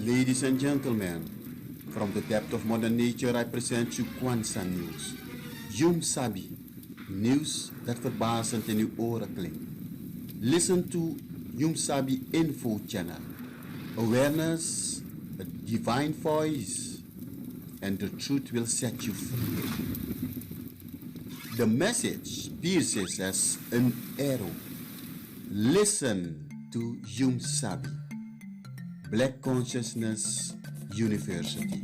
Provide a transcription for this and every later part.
Ladies and gentlemen, from the depth of modern nature, I present you Kwanzaa News. Jum Sabi, nieuws dat verbazend in uw oren klinkt. Listen to Jum Sabi Info Channel. Awareness, a divine voice, and the truth will set you free. The message pierces as an arrow. Listen to Jum Sabi, Black Consciousness University.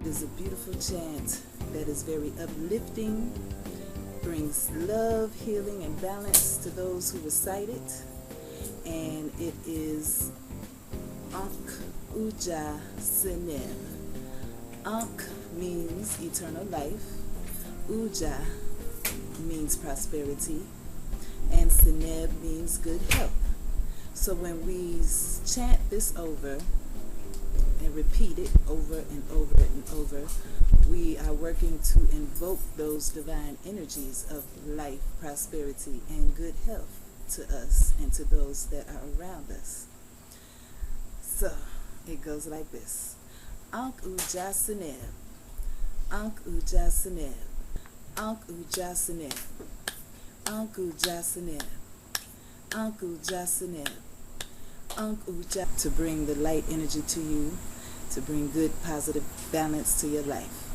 It is a beautiful chant that is very uplifting, brings love, healing, and balance to those who recite it. And it is Ankh Uja Seneb. Ankh means eternal life. Uja means prosperity. And Seneb means good health. So when we chant this over, and repeat it over and over and over, we are working to invoke those divine energies of life, prosperity, and good health to us and to those that are around us. So it goes like this. Ankh Uja Seneb, Ankh Uja Seneb, Ankh Uja Seneb, Ankh Uja Seneb, Ankh Uja Seneb, Ankh Uja, to bring the light energy to you, to bring good positive balance to your life.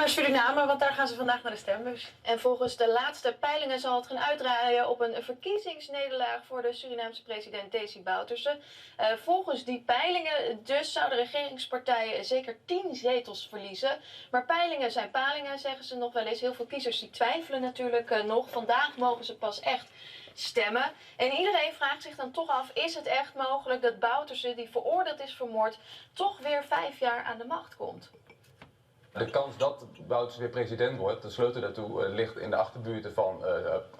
naar Suriname, want daar gaan ze vandaag naar de stembus. En volgens de laatste peilingen zal het gaan uitdraaien op een verkiezingsnederlaag voor de Surinaamse president Desi Bouterse. Volgens die peilingen dus zouden regeringspartijen zeker 10 zetels verliezen. Maar peilingen zijn palingen, zeggen ze nog wel eens. Heel veel kiezers die twijfelen natuurlijk nog. Vandaag mogen ze pas echt stemmen. En iedereen vraagt zich dan toch af, is het echt mogelijk dat Bouterse, die veroordeeld is voor moord, toch weer 5 jaar aan de macht komt? De kans dat Bouterse weer president wordt, de sleutel daartoe ligt in de achterbuurten van,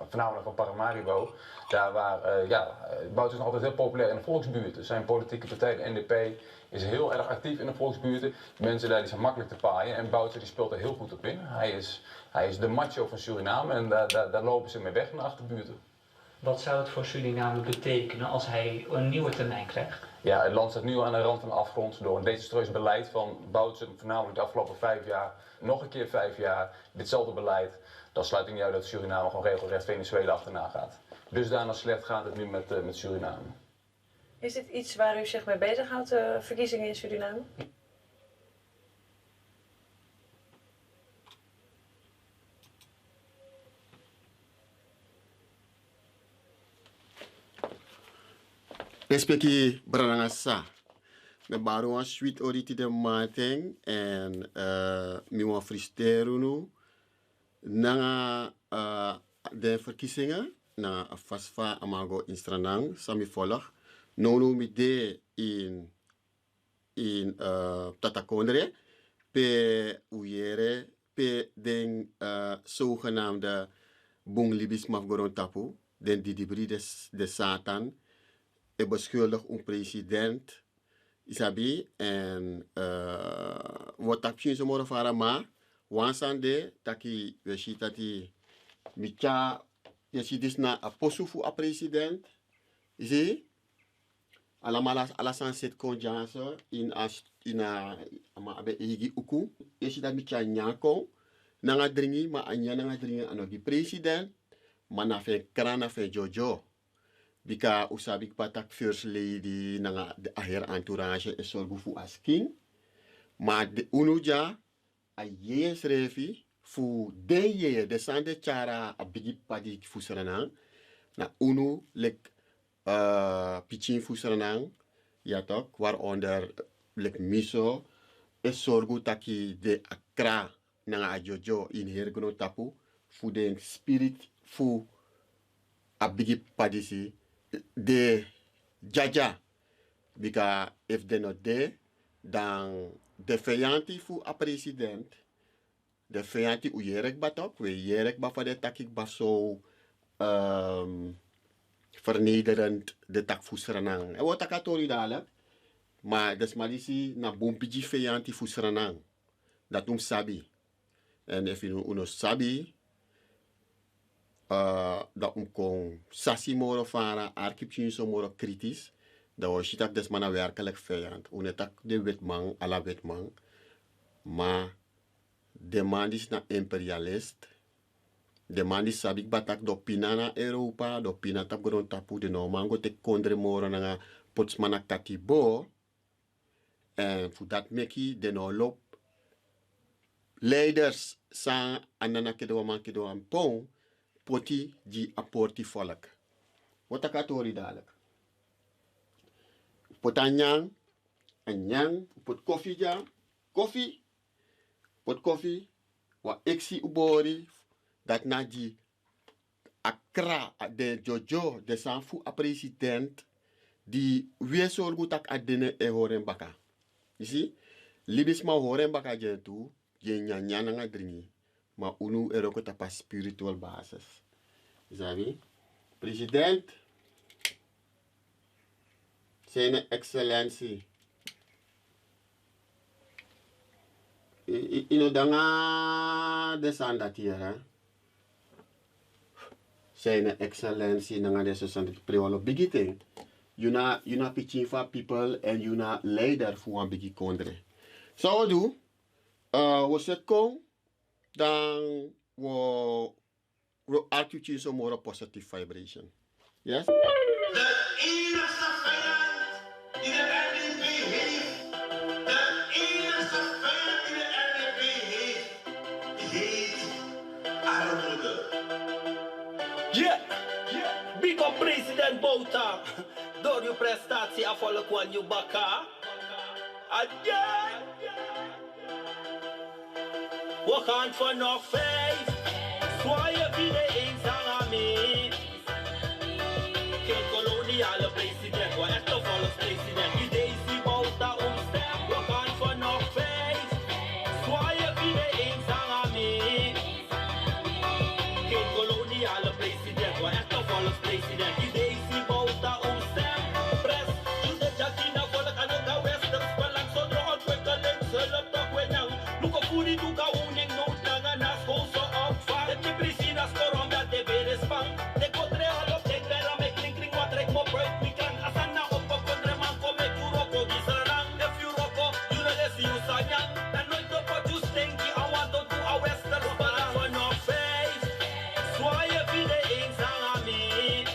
voornamelijk van Paramaribo. Daar waar, Bouterse is nog altijd heel populair in de volksbuurten. Zijn politieke partij, de NDP, is heel erg actief in de volksbuurten. Mensen daar die zijn makkelijk te paaien en Bouterse die speelt er heel goed op in. Hij is de macho van Suriname en daar lopen ze mee weg in de achterbuurten. Wat zou het voor Suriname betekenen als hij een nieuwe termijn krijgt? Ja, het land staat nu aan de rand van de afgrond door een desastreus beleid van Bouterse, voornamelijk de afgelopen 5 jaar, nog een keer 5 jaar, ditzelfde beleid. Dan sluit ik niet uit dat Suriname gewoon regelrecht Venezuela achterna gaat. Dus daarna slecht gaat het nu met Suriname. Is dit iets waar u zich mee bezighoudt, verkiezingen in Suriname? Respecti Branagasa. Me baro een sweet oriti de mating en mi wan fristeren nu. Na de verkiezingen, na fasfa amago in Stranang, sami volg. Nono mi de in Tatakondre, pe uyere, pe den zogenaamde Bung Libis Mafgoron Tapu, den didibri de Satan. Beschuldigd een president Isabi en wat tak je zo moro fara ma wansande taki we shitati micha je shidis na aposufu a president zie ala sanset konjanso in a ama abe igi uku je shida micha nyako nanga dringi ma anya nanga dringi ano di president mana fe krana fe jojo Bika usabik patak first lady nanga de aher entourage e sorgu fu asking. Maar de unuja a yes refi fu de ye de sande chara a bigi padi fu saranang. Na unu lek pichin fu saranang. Ja tok, waaronder lek miso e sorgu taki de akra nanga a jojo in hergono tapu. Fu de spirit fu a bigi padi si. De jaja, because if they not there, dan de vijanti fu a president, de vijanti u jerek batok, we jerek ba voor de takik ba zo vernederend de tak fu sranang. En wat takatori dadelijk, maar des malisi na bompiji vijanti fu sranang, dat sabi. En if you uno sabi, dat kon sassi moro fara, arkipchin so moro kritisch, dat was shitak des mana werkelijk vijand. Unetak de wetman, ala wetman, maar de man is na imperialist, de man is sabik batak do pina na Europa, do pina tap gron tapu, de no mango te kondre moro na potsmana katibo, en voor dat meki de no lop leiders sa anana kedo man kedo an pong, poti di apporti volk. Wat ik atori dadelijk. Pot anyang, pot koffie ja, koffie, pot koffie, wa eksi ubori, dat na di akra de jojo de sanfu a president di wie sorgu tak adene e horen baka. You see? Libis ma horen baka jentu, je nyanya nga dringi. Maar unu eroko tapa spiritual basis. Zabi? President, zijn excellentie. Ino danga desanda tierra. Zijn excellentie nanga desanda priolo bigiting. Yuna pitching for people and yuna leider voor een bigi kondre. So do, was het kom, dan we actieve zo more positive vibration. Yes? De enigste vijand die de RDP heeft, de enigste vijand die de RDP heeft, President Bouta, door uw prestatie afvallen kwam je baka. Adje! We gaan vanaf 5, zwaaien wie de eens aan mee. Geen koloniale president, maar echt een volkspresident. Die deze Bouta omstem. We gaan vanaf 5, zwaaien wie de eens aan mee. Geen koloniale president, maar echt een volkspresident. Die deze Bouta omstem. Pres, in de Jatina volk aan elkaar westers. Belang zonder ontwikkeling, zullen toch winnen. Look op hoe die doet, uning nood na na school zo opvang. Het is precies als korom dat de weer is bang. De kotre al op denk daar met kling wat trek me buit mi kan. Asana op op kontre man kom met uroko gisarang. If you roko, you know this you sanyang. En nooit op wat you stinky, I want to do a western. Belang vanaf 5, zwaaien wie de eens aan mee.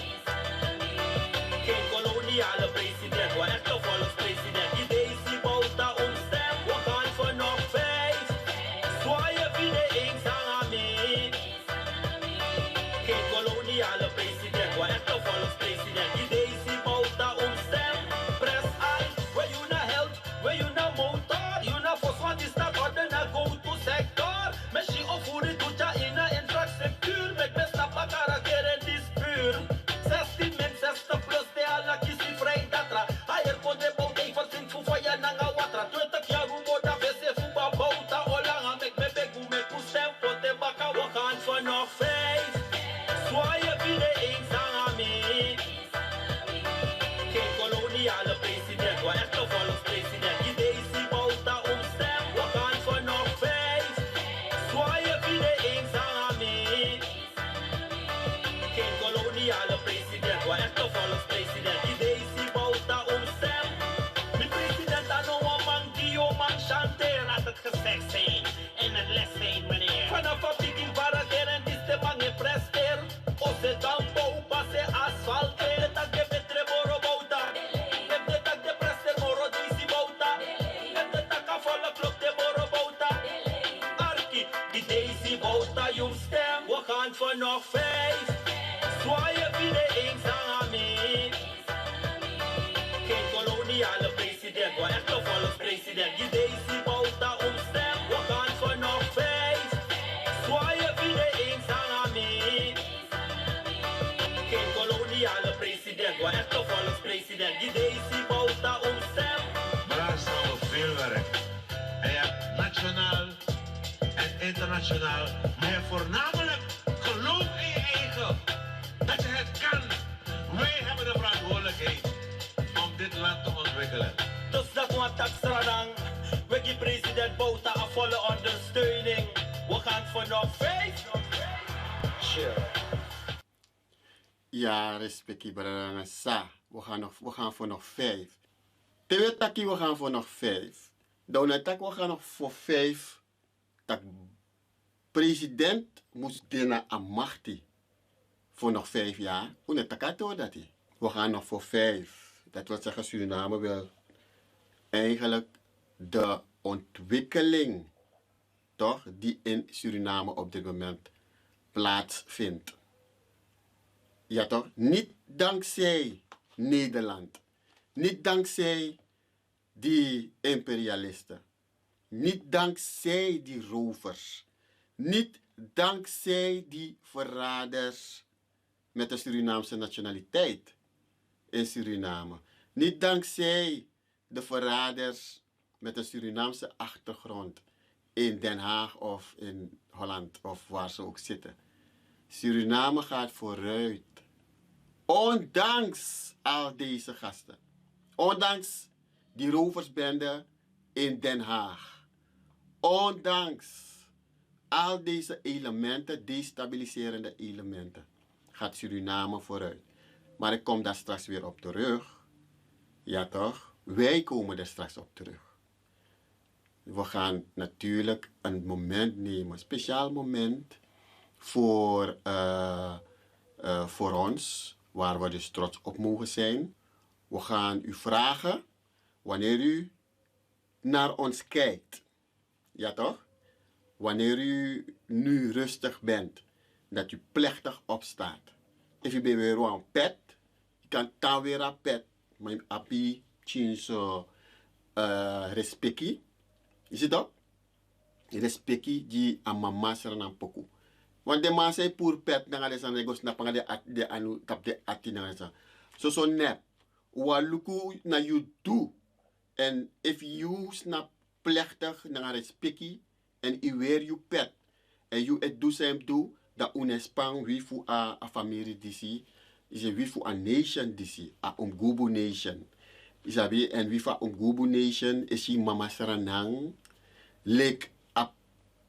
Geen koloniale president, maar echt een volkspresident. Die deze Bouta omstem. We gaan vanaf 5, zwaaien wie de eens aan mee. Geen koloniale president, maar echt een volkspresident. Die deze Bouta omstem. Press I, where you na held, where you na motor. You na for wat is dat orde na go to sector. Messi of hoe dit doet ja in een infrastructuur. Met best na karakter en dispuur. 16 men 60 plus de ala kisi vrij datra. Haier kon de bout even sin fufa ya nanga watra. 20 jaar rumo da vese fuba Bouta olanga. Mek me begu me kustem pot de baka. We gaan vanaf 5, zwaaien wie de eens aan mee. Geen koloniale president, maar echt een volkspresident. Die deze Bouta omstem. We gaan vanaf 5, zwaaien wie de eens aan mee. Geen koloniale president, maar echt een volkspresident. Die deze Bouta omstem. De president aan een man die om man chanteer. Laat het gezegd zijn en een les zijn meneer. Vanaf een begin parakeer en die de man presteer. Of ze dan bouw, pas ze asfalt. De tak de betre moro Bouta. Heb de tak de prester moro deze Bouta. Heb de tak afvallen klok de moro Bouta. Arki, die deze Bouta jong stem. We gaan vanaf 5, zwaaien wie de eens aan mee. Geen koloniale president, maar echt een volkspresident. Die deze Bouta omstem. We gaan vanaf 5, zwaaien wie de eens aan mee. Geen koloniale president, maar echt een volkspresident. Die deze Bouta omstem. Daar staan we veel werk. En je hebt nationaal en internationaal, maar voornamelijk geloof in je eigen. Dat je het kan. Wij hebben de verantwoordelijkheid om dit land te ontwikkelen. Dus dat wat tak stradang. We geven president Bouta een volle ondersteuning. We gaan vanaf 5. Sure. Ja, respectie, brada sa. We gaan voor nog 5. Tewe taki, we gaan voor nog 5. Daunatak, we gaan nog voor 5. Tak president moest dina amachti. Voor nog 5 jaar. Hoe takato dat hij. We gaan nog voor 5. Dat wil zeggen, Suriname wil eigenlijk de ontwikkeling, toch, die in Suriname op dit moment plaatsvindt. Ja toch? Niet dankzij Nederland. Niet dankzij die imperialisten. Niet dankzij die rovers. Niet dankzij die verraders met de Surinaamse nationaliteit in Suriname. Niet dankzij de verraders met een Surinaamse achtergrond in Den Haag of in Holland of waar ze ook zitten. Suriname gaat vooruit. Ondanks al deze gasten. Ondanks die roversbende in Den Haag. Ondanks al deze elementen, destabiliserende elementen, gaat Suriname vooruit. Maar ik kom daar straks weer op terug. Ja toch? Wij komen er straks op terug. We gaan natuurlijk een moment nemen, een speciaal moment voor ons, waar we dus trots op mogen zijn. We gaan u vragen, wanneer u naar ons kijkt, ja toch? Wanneer u nu rustig bent, dat u plechtig opstaat. If u bij weer een pet, kan tawera pet, mijn api chinso respecti. Is het dat? Respecti die aan mama serenang poku. Want de man say pour pet na ngale sa negos na pangale at de anu tap de ati na ngale sa. So nep. Wa luku na you do. En if you snap plechtig na respecti en i weer you pet en you et do sem do da unespang wie fu a familie disi is a wie fu a nation disi a umgubu nation. Isabi en wie fu a umgubu nation is si mama serenang lek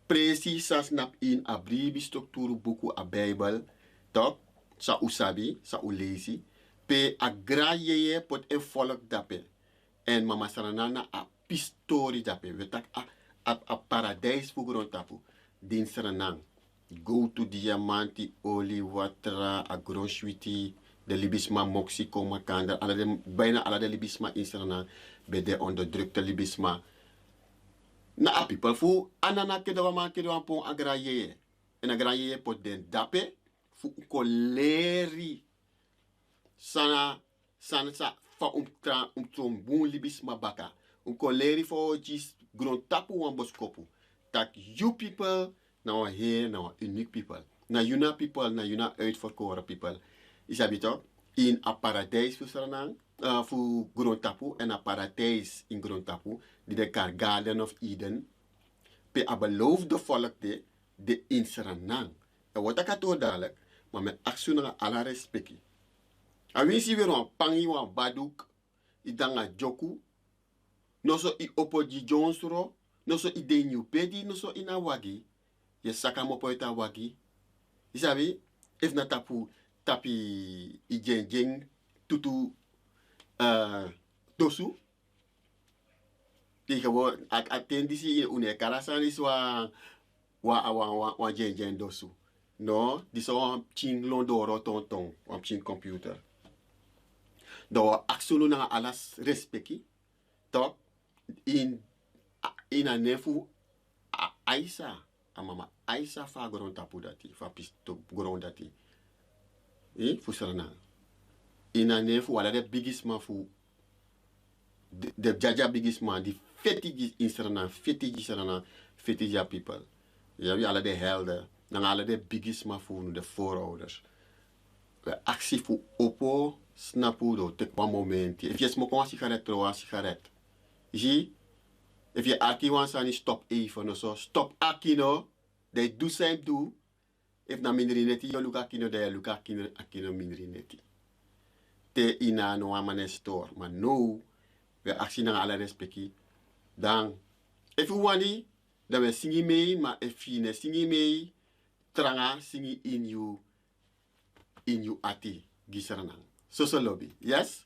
precies snap in a bribi structuur buku a Bijbel, toch? Sa usabi, sa ulezi. Pe a graye pot en volk dape. En mama saranana a pistori dape. We tak a paradijs voor grond tapu. Din saranang. Go to diamanti, olie, water, a groswiti, de libisma moxie koma kanda. Bijna alle de libisma in saranang. Bij de onderdrukte libisma. Na a people fu anana kedo ma kedo pon agraye en agraye pot den dape fu koleri sana sa fa tron bon libisma baka koleri fo jis gron tapu wan boskopu tak you people now here now unique people na yuna people na yuna uitverkoren people isabito in a paradijs fu saranang fu grond tapu en a paradijs in grond tapu die de Garden of Eden pe a beloofde volk de in Suriname. En wat ik het dadelijk, maar met actie naar alle respectie. En wie zie weer een pangi wan baduk, i danga joku, no so i opoji jonsro, no so i de new pedi, no so ina wagi, je saka mo poeta wagi. Isabi, if na tapu tapi i jeng tutu dosu. Die gewoon attendisi in une karasan is wa jen dosu. No, die so chin londoro tonton, op chin computer. Do aksulu na alas respecti. Tok in a nefu Aisa, a mama Aisa fa gron tapu dati, fa pisto gron dati. Fu sarana. In a nefu wala de biggest man fu de jaja biggest man die fetigi in Suriname, fetigi people. Ja, wie alle de helden, dan alle de biggest man voor de voorouders. De actie voor oppo, snapu do, tek one moment. If je smoke een sigaret, throw een sigaret. Zie? If je aki wants aan stop even, no so stop aki no, they do same do. If na minrineti, yo look aki no, they look aki no minrineti. Te ina no amane store, maar no. We actie naar alle respectie. Dan, if you want it, dan we zingen mee, maar if je ne zingen mee, tranga zingen in you ati, gisaranang. So lobby, yes?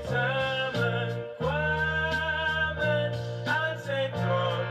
Samen kwamen aan zijn troon.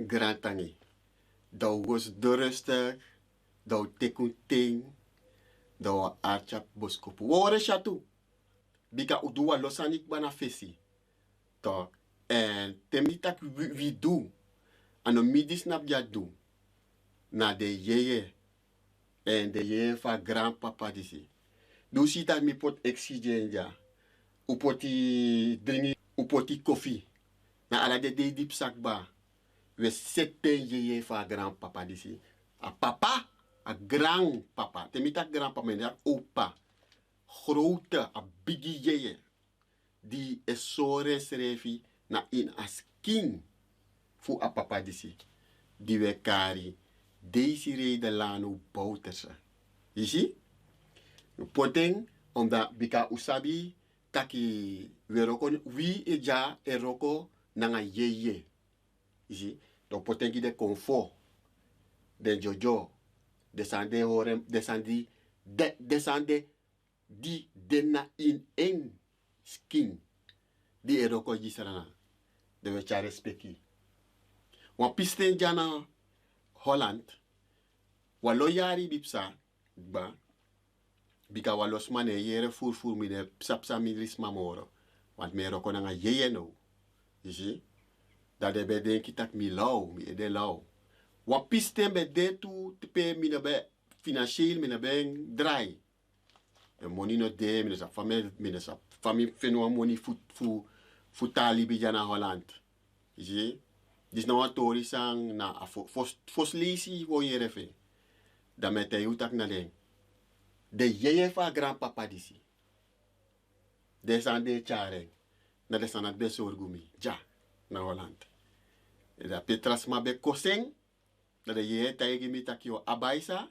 grantangi. Dau was rustig, dau tekunting, dau archap boskopu. Wore shatu. Bika udua losanik bana fesi. To. En temitak wie do. Ano midis nap ja do. Na de yeye. En de yeye fa grandpapa disi. Du si tak mi pot exige ja. Upoti dringi, upoti koffie. Na ala de dip sak ba. We seten yeye fa grandpapa disi. A papa, a grandpapa. Temitak grandpapa, men ja opa. Grote, a biggie yeye. Die is zo resrefi na in as king. Fu a papa disi. Die we kari. Deze reden lano bouterse. Je ziet? Poteng, omdat bika usabi, taki we roko, wie e ja e roko nanga yeye. Je ziet? Donc poteng de confort. De jojo. Descende horem, descende di dena in en skin. Di e roko jisrana. De we cha respecti. Wan pisten jana Holland, walo yari bipsa, ba, bika walos mane yere fur mine psa midris mamoro, want me roko nga yeye no, you see, dat de be den kitak mi lau, mi ede lau. Wa pisten be de tu tepe mine be financieel mine be dry. De money no de, mine sa famille fenwa money fu tali bi jana Holland, you see. Dis nou een tori sang na fos lisi wo je refe. Da mete utak na den. De yeye fa grandpapa disi. De san de chare. Na de san at be sorgumi. Ja, na Holland. E da petras ma be koseng. Da de yeye taigi mi takio abaisa.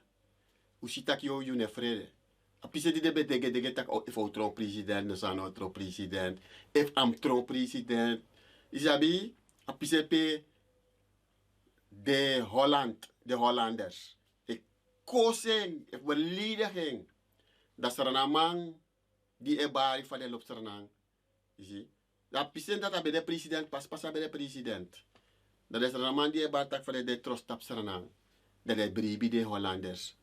Usi takio yune frede. Apise di de be dege tak if o tron president, no san o tron president. If am tron president. Isabi, apise pe de Hollanders. Ik koosing, ik beliediging. Dat Suriname die e bari van de loop Suriname. Je ziet? Dat pisen dat bij de president pas bij de president. Dat is Suriname die e bari tak van de trust op Suriname. Dat is bribi de Hollanders.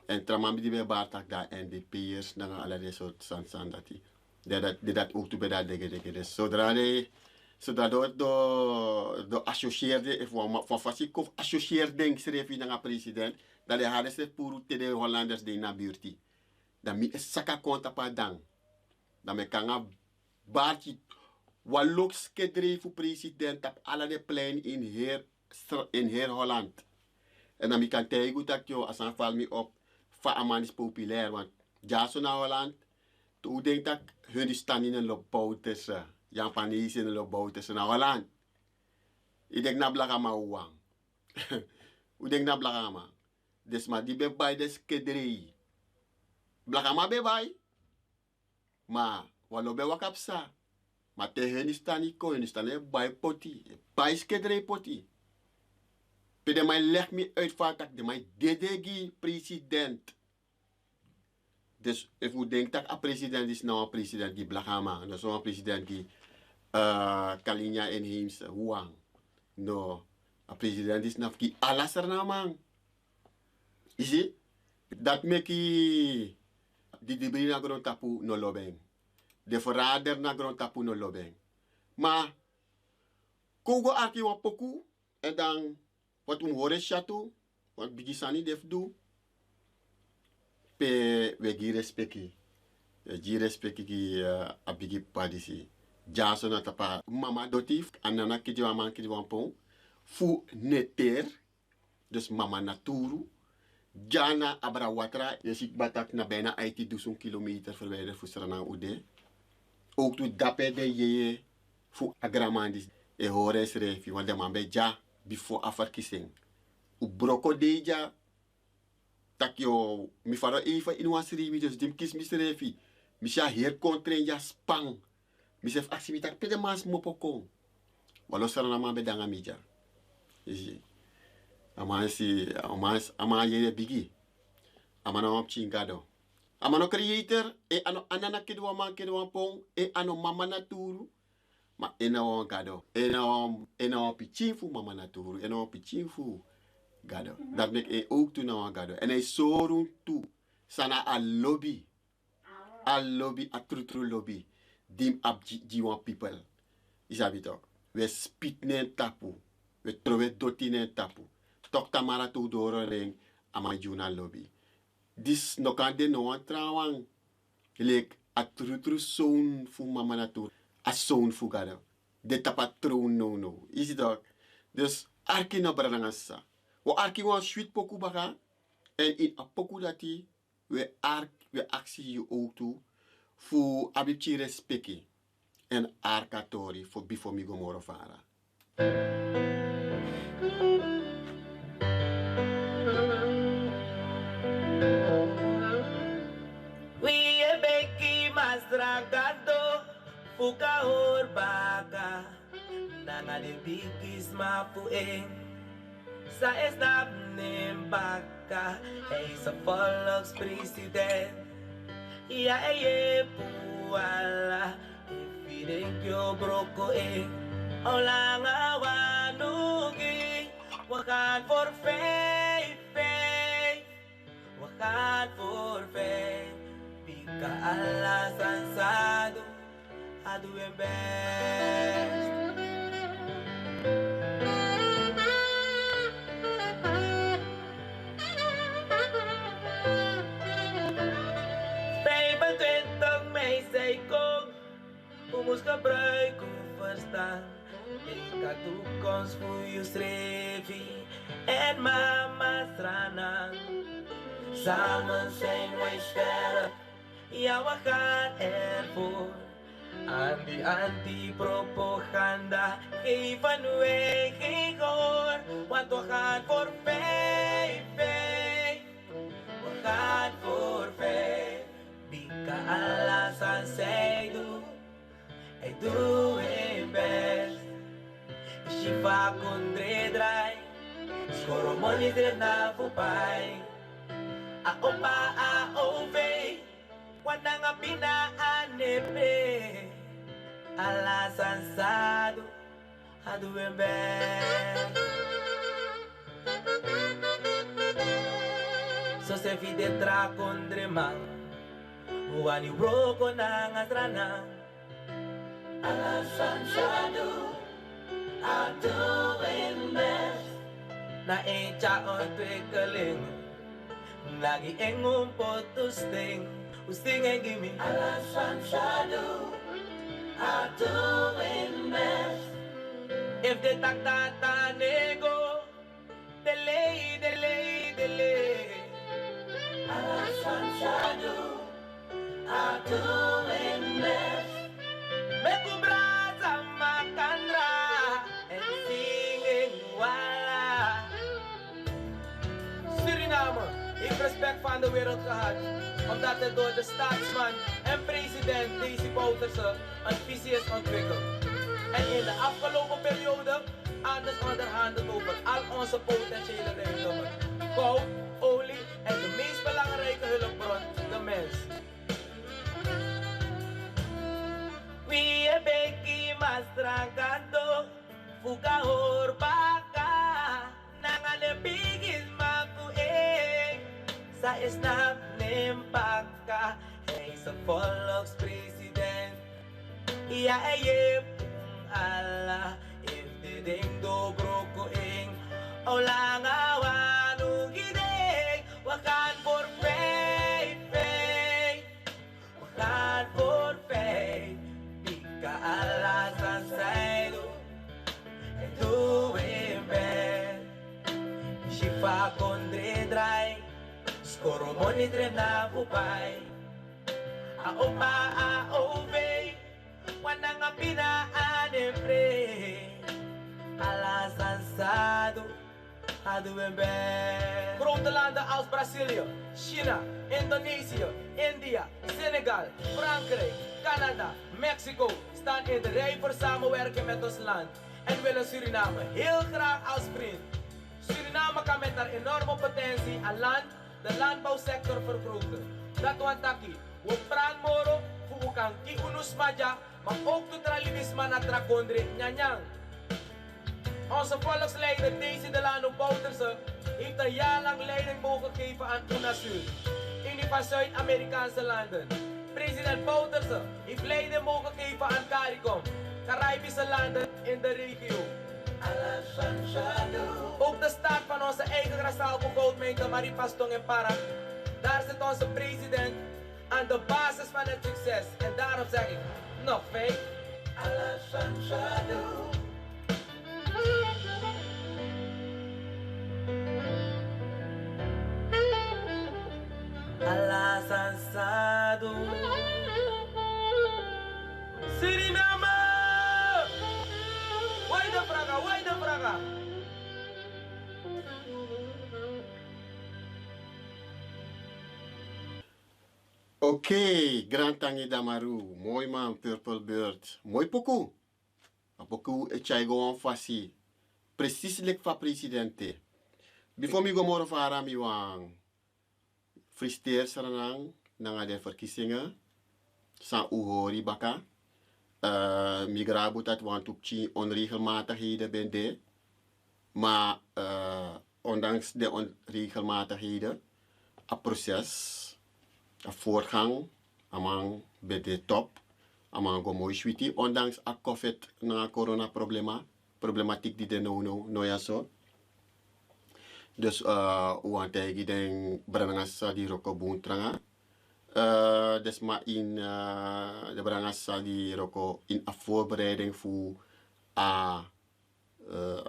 En tramam die e bari tak daar NDP'ers, dan allerlei soort san dat die. Dat ook toe bij dat dege. Dus zodra de zodat door associeerde, van Fasikof associeerde schreef je naar de president, dat de hadden ze voor de Hollanders die naar buurt. Dat mi saka konta pa dang. Dat me kan baartje walok skedre voor president op alle plein in heer Holland. En dan mi kan tegen dat je als aanval me op van aman is populair, want ja zo naar Holland, toen denk dat hun staan in een lopbouw tussen. Yang panis in lo bau te sena Holland. Idek na blagama uang. Udek na blagama. Desma di be bay des kedrei. Blagama be bay. Ma walo be wakapsa. Ma te henistani ko henistani bay poti. Bay skedrei poti. Pede mij leg me uitvaart de mij dedegi president. Dus if u denkt dat een president is nou een president die blagama, dus een president die Kalinia en Heems Huang. No, een president is nou die alles er nou man. You see? Dat make die debris na grond tapu no lobeng. De verrader na grond tapu no lobeng. Maar kogo arki wa poku en dan wat horen chatu, wat bigisani def do. Pe we gi respecti. Gi respecti ki abigi padisi. Jaso na tapa mama dotif anana kidi wa man kidi wa pon. Fu neter. Dus mama naturu. Jana abrawatra. Je ziet batak na bijna 80.000 kilometer verwijderd voor Suriname Ude. Ook toe dape de je fu agramandis. E hores refi. Want de man bij ja before afarkissing. U broko deja. Tak yo mi faro even in wasri mi dus dim kis mi refi. Mi sha her kontren ja spang. Mi sef activiteit pede mas mopoko. Walo Suriname be danga mi ja. Isi. Ama yere bigi. Ama no chingado. Ama no creator e ano anana kidwa man kidwa pong e ano mama naturu. Maar in een gado. In een pichinfu mama naturu. In een pichinfu gado. Dat mek ik ook toen een gado. En hij zo toe. Sana a lobby. A lobby, a true lobby. Dim ab jiwan people. Isabi toch. We spit nen tapu. We trove doti nen tapu. Tok tamara tu doro ring ama juna lobby. Dis no kan de no an trawang. Like a true zoon fu mama natur. A zoon fu gado. De tapatroon no. Is het ook? Dus arki no branangasa. We arki wan sweet poku baga. En in a poku dati. We actie je ook toe. Fu abibchi respecti. En arkatori voor bifomigo morovara. We a beki mastragado, fuka orbaka, nanga de bigis mapueng, sa esnap nembaka, hij is een volkspresident, ja puala, ifideng yo broko olanga wanugi, wakan for faith, wakan for faith. Ka Allah sansado a do your best. 25 mei zei kom, hoe moest gebruiken verstaan. Ik had toekomst voor je schreefie en mama strana. Samen zijn wij sterk. Ja, we gaan ervoor. Aan die anti-propaganda geven wij geen gehoor. Want we gaan voor vijf. We gaan voor vijf. Bika alles aan zij doet. Hij doet het best. Shiva kondre draai. Schoro money dreef na voorbij. A opa a ove. Wananga pina anepe ala sansado aduembe so se vide tra condrema wani broko nanga trana ala sansado aduembe na echa ontwikkeling lagi engum potusting Usting and give me Alasan shadow I do it best. If the takta nego delay Alasan shadow I do it best. Me kubraza makandra and singing wala Suriname, ik respect van de wereld gehad omdat er door de staatsman en president Desi Bouterse een visie is ontwikkeld. En in de afgelopen periode anders onderhandeld over al onze potentiële rijkdommen. Goud, olie en de meest belangrijke hulpbron, de mens. Wie e beki mastrangado, fuga horbaka, nangane bigis maku sa isnap nempaka, hij is een volkspresident. Ja, je Allah, if de ding dobroko ing, olanga wanugideng, wakan voor faith, wakan voor faith, bika Allah sa saido, en doe hem bed, shifa kondre draai. Skoro money dreef na voorbij. A opa a ove. Wananga pina anembre. Ala sansado. Aduembe. Grote landen als Brazilië, China, Indonesië, India, Senegal, Frankrijk, Canada, Mexico staan in de rij voor samenwerken met ons land. En willen Suriname heel graag als vriend. Suriname kan met haar enorme potentie aan land de landbouwsector vergroten. Dat want taki, we praat moro, voor kan ki unus maja, maar ook de tralimisme naar Trakondre Nyanyang. Onze volksleider Daisy Delano Bouterse heeft een jaar lang leiding mogen geven aan UNASUR, Unie van Zuid-Amerikaanse landen. President Bouterse heeft leiding mogen geven aan CARICOM, Caribische landen in de regio. Ook de start van onze eigen Grasalbo goudmijn, de Maripastong en Para. Daar zit onze president aan de basis van het succes. En daarom zeg ik, nog 5. Alasansado Suriname! Why the Braga, why the Braga? Oké, Grand Tangi Damaru. Mooi man, Purple Bird. Mooi pokoe. A pokoe e chai go on fasi. Precies like fa presidente. Before mi go moro fara mi wang. Fristeer saranang nanga de verkiezingen. Sa uhori baka. Migrabu dat want op chi onregelmatigheden ben de. Maar ondanks de onregelmatigheden, een proces, een voorgang, amang bij de top, amang go mooi switi, ondanks a COVID na corona problematiek die de no ja zo. Dus want ik denk brananga di roko buntranga. Dus maar in de brananga di roko in a voorbereiding voor a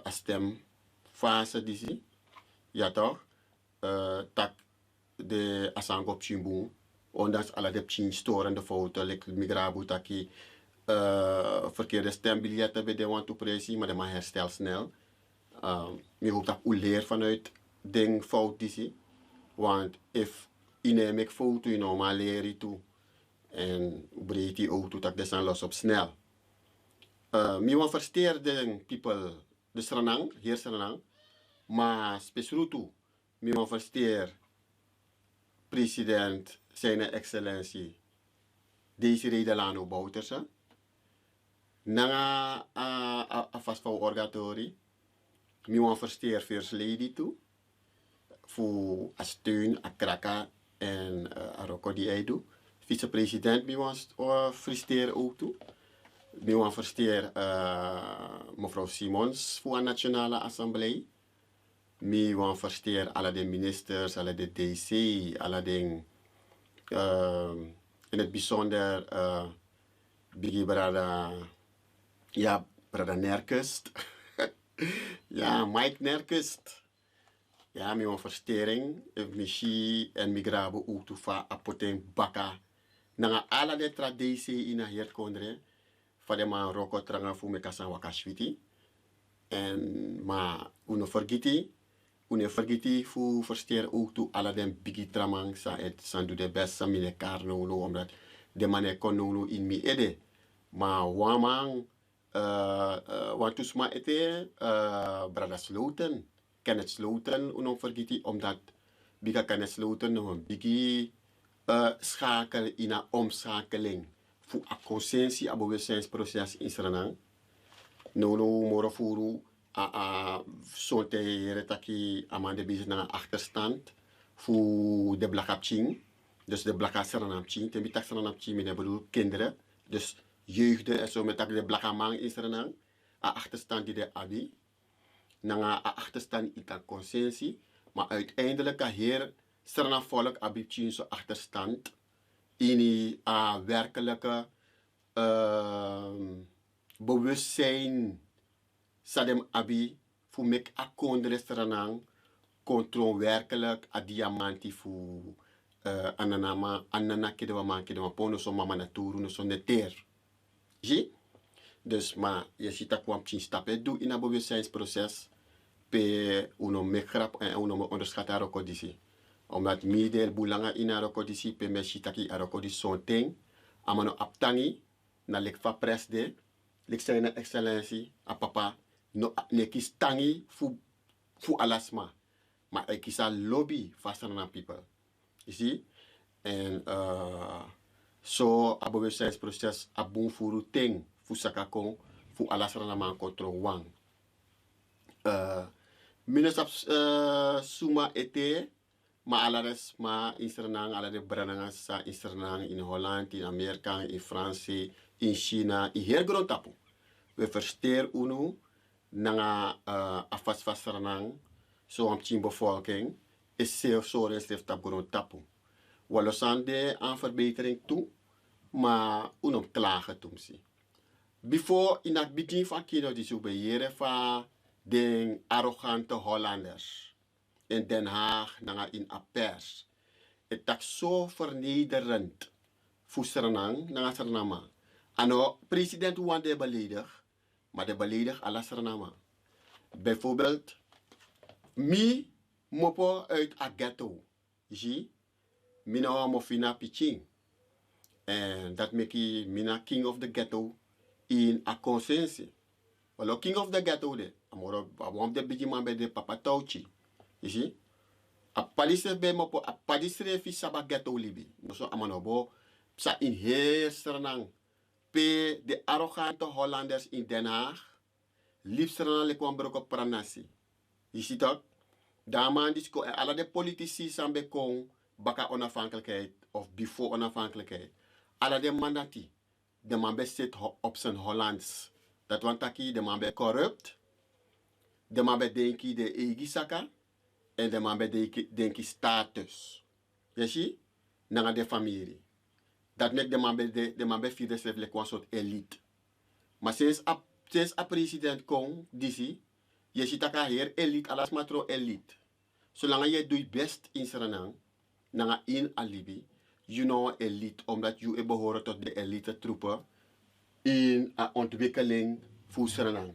stemfase die zie. Ja toch? Tak de asango chimbu. Ondanks alle de chin storende fouten, like migrabu taki verkeerde stembiljetten bij de want to presi, maar de maar herstel snel. Je hoeft dat u leer vanuit ding fout die zie. Want if neem ik fout, je normaal leer je toe. En breed die auto dat de zijn los op snel. Mi wan versteerde people de Sranang, hier Sranang. Maar specirutu, mi wan versteer president zijn excellentie Desiree Delano Bouterse. Nanga a vast van orgatori. Mi wan versteer first lady toe. Voor a steun, a kraka en a roko die hij doet. Vicepresident mi wan versteer ook toe. Mi wan versteer mevrouw Simons voor een nationale assemblee. Mi wan versteer alle de ministers, alle de DC, alle de in het bijzonder Biggie Brada, ja, Brada Nerkust. Ja, Mike Nerkust. Ja, mi wan verstering, Michi en Migrabu ook toefa apoteng baka. Nanga alle de traditie in hier kondre. Fadema roko tranga fu me kasan wakashwiti. En ma uno vergiti fu versteer ook toe alle den bigi tramang sa et san do de best sa mine karno omdat de mane kono in mi ede. Ma wamang wantus ma ete brada Sloten. Kenneth Sloten uno vergiti omdat biga Kenneth Sloten no bigi schakel in a omschakeling. Voor a consensie a bewustzijnsproces in Suriname. Nono morofuru zonte retaki amande bezig naar achterstand voor de blakapching. Dus de blaka Suriname-ching. Ten bitak Suriname-ching met bedoel kinderen. Dus jeugden en zo met de blakamang in Suriname. A achterstand die de abi. Nanga a achterstand in kan consensie. Maar uiteindelijk heer Suriname volk abi-ching zo achterstand. In a werkelijke bewustzijn sadem abi voor mek akon restaurant controle werkelijk a diamanti voor anana kedewa man kedewa pono so mama naturu no so neter. Zie? Dus maar je ziet dat kwam tien stappen doen in een bewustzijnsproces pe uno mekrap en uno onderschat haar okodisi. Omdat midel bulanga in haar okodisi pe me shitaki haar okodisi son ting amano aptangi na lek fa presde lek zijn excellentie a papa no ne kis tangi fu alasma maar ik kies a lobby vast aan people you see en So, a bewustzijnsproces a boom furu ting fu sakakong fu alasrana man kontro wang. Minusap suma ete ma alares ma insternang ala de brananga sa insternang in Holland, in Amerika, in Fransie, in China, in heel grond tapu. We versteer unu nanga afas vasranang so am team bevolking is zeer zo rest tap grond tapu. Walosande aan verbetering toe, maar unom klagen toe zie. Before in het begin van kino die zo beheren van de arrogante Hollanders in Den Haag in a pers. Het is zo vernederend voor Suriname, naar Suriname. Ano president want de beledig, maar de beledig alla Suriname. Bijvoorbeeld, mi mopo uit a ghetto, zie, mina mofina pitching. En dat maak je mina king of the ghetto in a consensie. Wel, king of the ghetto de, amoro, waarom de begin man bij de papa touchi, zie. A palisre be mopo a palisre fi saba ghetto libi. Noso amanobo sa in heel Suriname. Pe de arrogante Hollanders in Den Haag. Liefst Suriname le kwam broko pranasi. Je ziet dat? Daarman disco en alle de politici sambe kon baka onafhankelijkheid of before onafhankelijkheid. Alle de mandati. De man be zit op zijn Hollands. Dat want taki de man be corrupt. De man be denki de egisaka. En de man be denki status. Je ziet? Nanga de familie. Dat maakt de man be fides le een soort elite. Maar sinds a president kon, disi, je ziet dat hier elite, alles matro elite. Zolang je doet best in Suriname, nanga in alibi, you know elite, omdat je behoort tot de elite troepen in a ontwikkeling voor Suriname.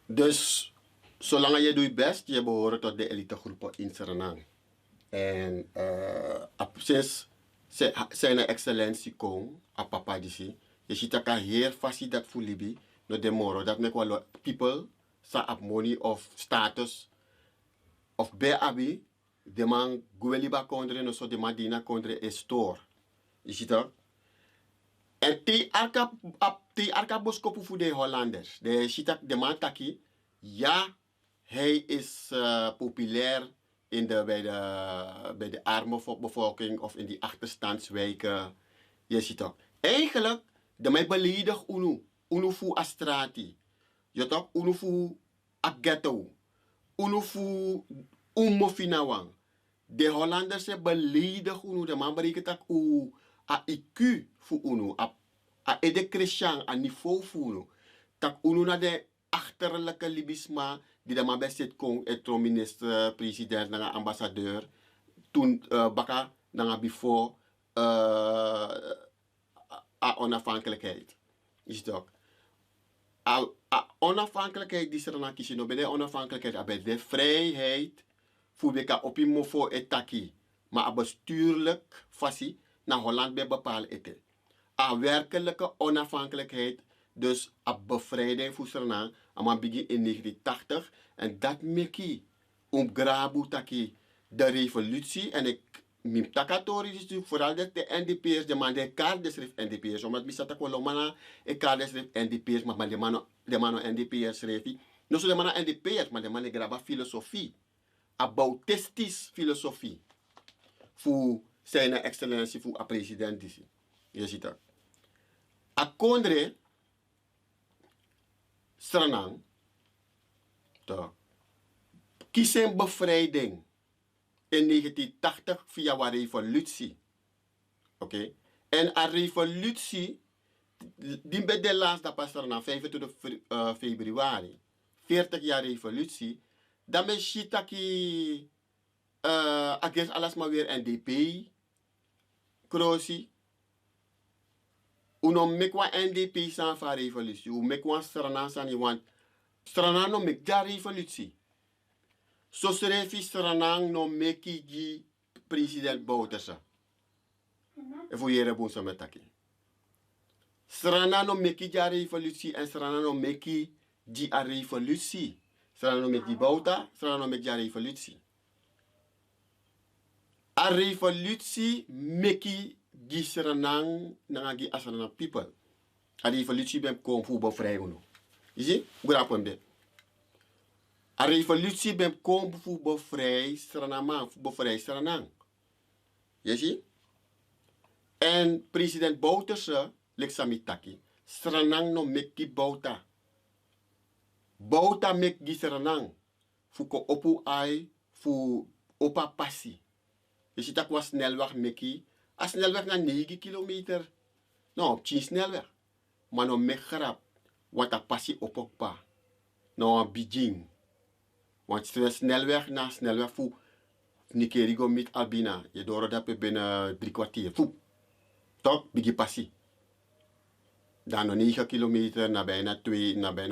Dus, zolang je doet best, je behoort tot de elite groepen in Suriname. En sinds zijn excellentie kon, a papa disi, je ziet dat hier facie dat voor Libi, no demoro, dat make wel people sa up money of status of be abi, de man gueliba kondre no so de madina kondre e store. Je ziet dat? En die arka boskopu voor de Hollanders. De ziet dat de man taki, ja, hij is populair bij de arme bevolking of in die achterstandswijken. Je ziet dat. Eigenlijk, de mij beledig unu fu astrati. Je toch, unu fu a ghetto. Unu fu umofinawang. De Hollanders beledig unu, de man berekent dat a IQ fu unu, a ede Christian, a niveau fu unu. Tak unu na de achterlijke libisma, die de man best zit kon, etro minister, president, na ambassadeur, toen baka, na before, a onafhankelijkheid. Is dat? A onafhankelijkheid die er naar kiezen, bij de onafhankelijkheid, bij de vrijheid, voor we kan op je mofo etaki, maar a bestuurlijk fasie, naar Holland bij bepaal eten. A werkelijke onafhankelijkheid, dus a bevrijding voor Suriname, aan begin in 1980, en dat meki, grabu taki, de revolutie, en ik mim takatori dus vooral de NDP'ers, de man de kaart schrijft NDP'ers, omdat misata ko lomana e kaart schrijft NDP'ers, maar de mano NDP'ers schrijft, no so de mano NDP'ers, maar de man graba filosofie, abautistisch filosofie, voor zijn excellentie, voor a president disi, je ziet dat. A kondre, Suriname, toch, kiezen bevrijding. In 1980 via een revolutie. Oké? En een revolutie, die bij de laatste pas na 25 februari. 40 jaar revolutie. Dan ben je taki against alles maar weer NDP. Krosi. Uno mekwa NDP san van revolutie. U mekwa strana san je want strana no mek da revolutie. So serefi Suriname no meki gi president Bouterse. E fu yere bonsa metaki. Suriname no meki ja revolutie en Suriname no meki di a revolutie. Suriname no meki Bouta, Suriname no meki ja revolutie. A revolutie meki giseranang nangagi asana people. A revolutie bem kom fu vrij uno. Zie? Grapem de. A revolutie bem kom fu vrij stranamang fu vrij stranang. Je ziet? En president Bouterse leksamitaki stranang no mekki Bouta. Bouta mek giseranang fu ko opu ai fu opa passi. Je ziet dat was snelweg mekki. A snelweg na 9 kilometer. Nou, op 10 snelweg. Maar no mek grap. Wat a passi opokpa. No Beijing. Want snelweg na snelweg fu Nikerigo met Albina. Je door dat binnen 3 kwartier. Fu. Toch? Bigi passi. Dan nog 9 kilometer naar bijna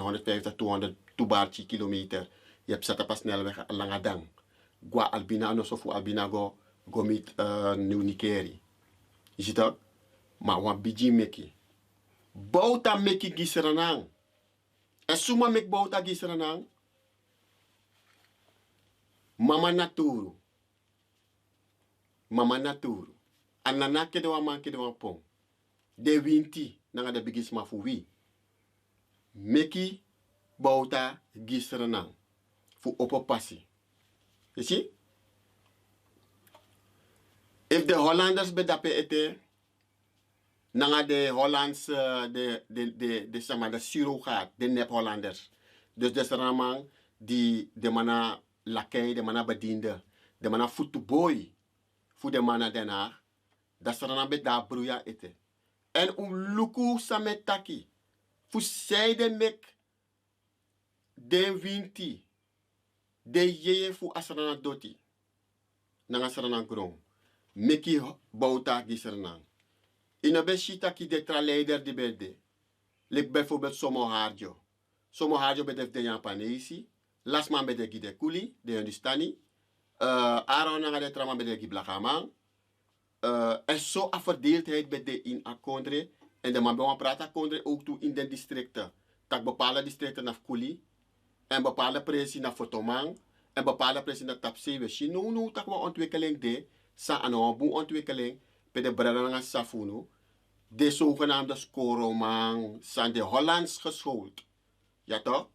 150, 200 tubarchi kilometer. Je hebt zat op snelweg langadang. Gua Albina no so fu Albina go met New Nikeri. Je ziet dat? Maar wat Beijing meki. Bouta meki giseranang. En suma mek bouta giseranang. Mama naturu. Mama naturu. Anana kedewa man kedewa pong. De winti nanga de bigisma fu wi. Meki bouta giseranang. Fu opopassi. You see? If de Hollanders bedape ete, nanga de Hollands, de surrogaat, de nep-Hollanders. Dus de ramang die de mana lakij, de mana bediende, de mana futuboy, voor de mana Den Haag, dat ze dan beda broeia ete. En luku sametaki, voor zijde mek, de winti, de je voor asrana doti, nanga asrana grong. Meki bouta gisernang. In een beshita ki de traleider di bede. Lik bijvoorbeeld Somo Harjo. Somo Harjo bedef de Japanese. Lasman bede gide kuli, de Hindustani. Aaron nanga de trama bede giblachamang. Er zo a verdeeldheid bede in akondre. En de man bewan praat akondre ook toe in de districten. Tak bepaalde districten naar kuli. En bepaalde presi naar fotomang. En bepaalde presi naar tapsewe. Shino tak wa ontwikkeling de. Sa ano boe ontwikkeling bij de Brananga Safunu, de zogenaamde Skoromang, zijn de Hollands geschoold. Ja toch?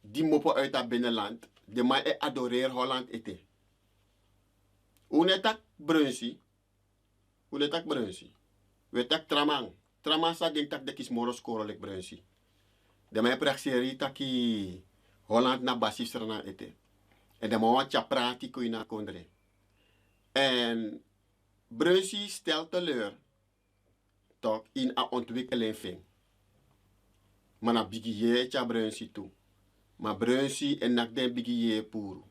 Die moppen uit het binnenland, de man adoreer Holland ete. Hoe net tak brunsi? Hoe net tak brunsi? We tak tramang. Tramang sa ding tak de kis moros korolek brunsi. De man praxeri taki Holland na basis rana ete. En de man wat chaprati ko ina kondre. En Brunsi stelt teleur toch in een ontwikkeling ving. Maar na bigiye cha Brunsi toe. Maar Brunsi en nak den bigiye puru.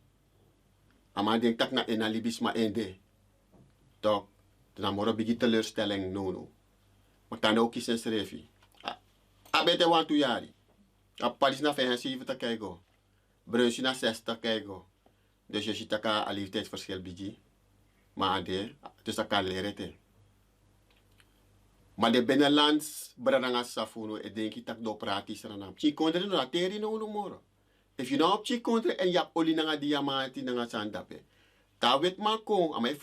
Ama den tak na enalibisma ende. Toch, dan moro bigi teleurstelling no. Maar kan ook kiezen schrefi. Abete want tu yari. A Paris na 75 te kijken. Brunsi na 60 kijken. Dus je ziet elkaar al leeftijdsverschil bigi. Maar ade, dus dat kan leren. Maar de binnenlands, Brananga Safuno, ik denk dat do pratis ranam. Chi kondre no ateri no moro. If you know op chi kondre en yap oli nanga diamanti nanga sandape. Ta wet man kon, amai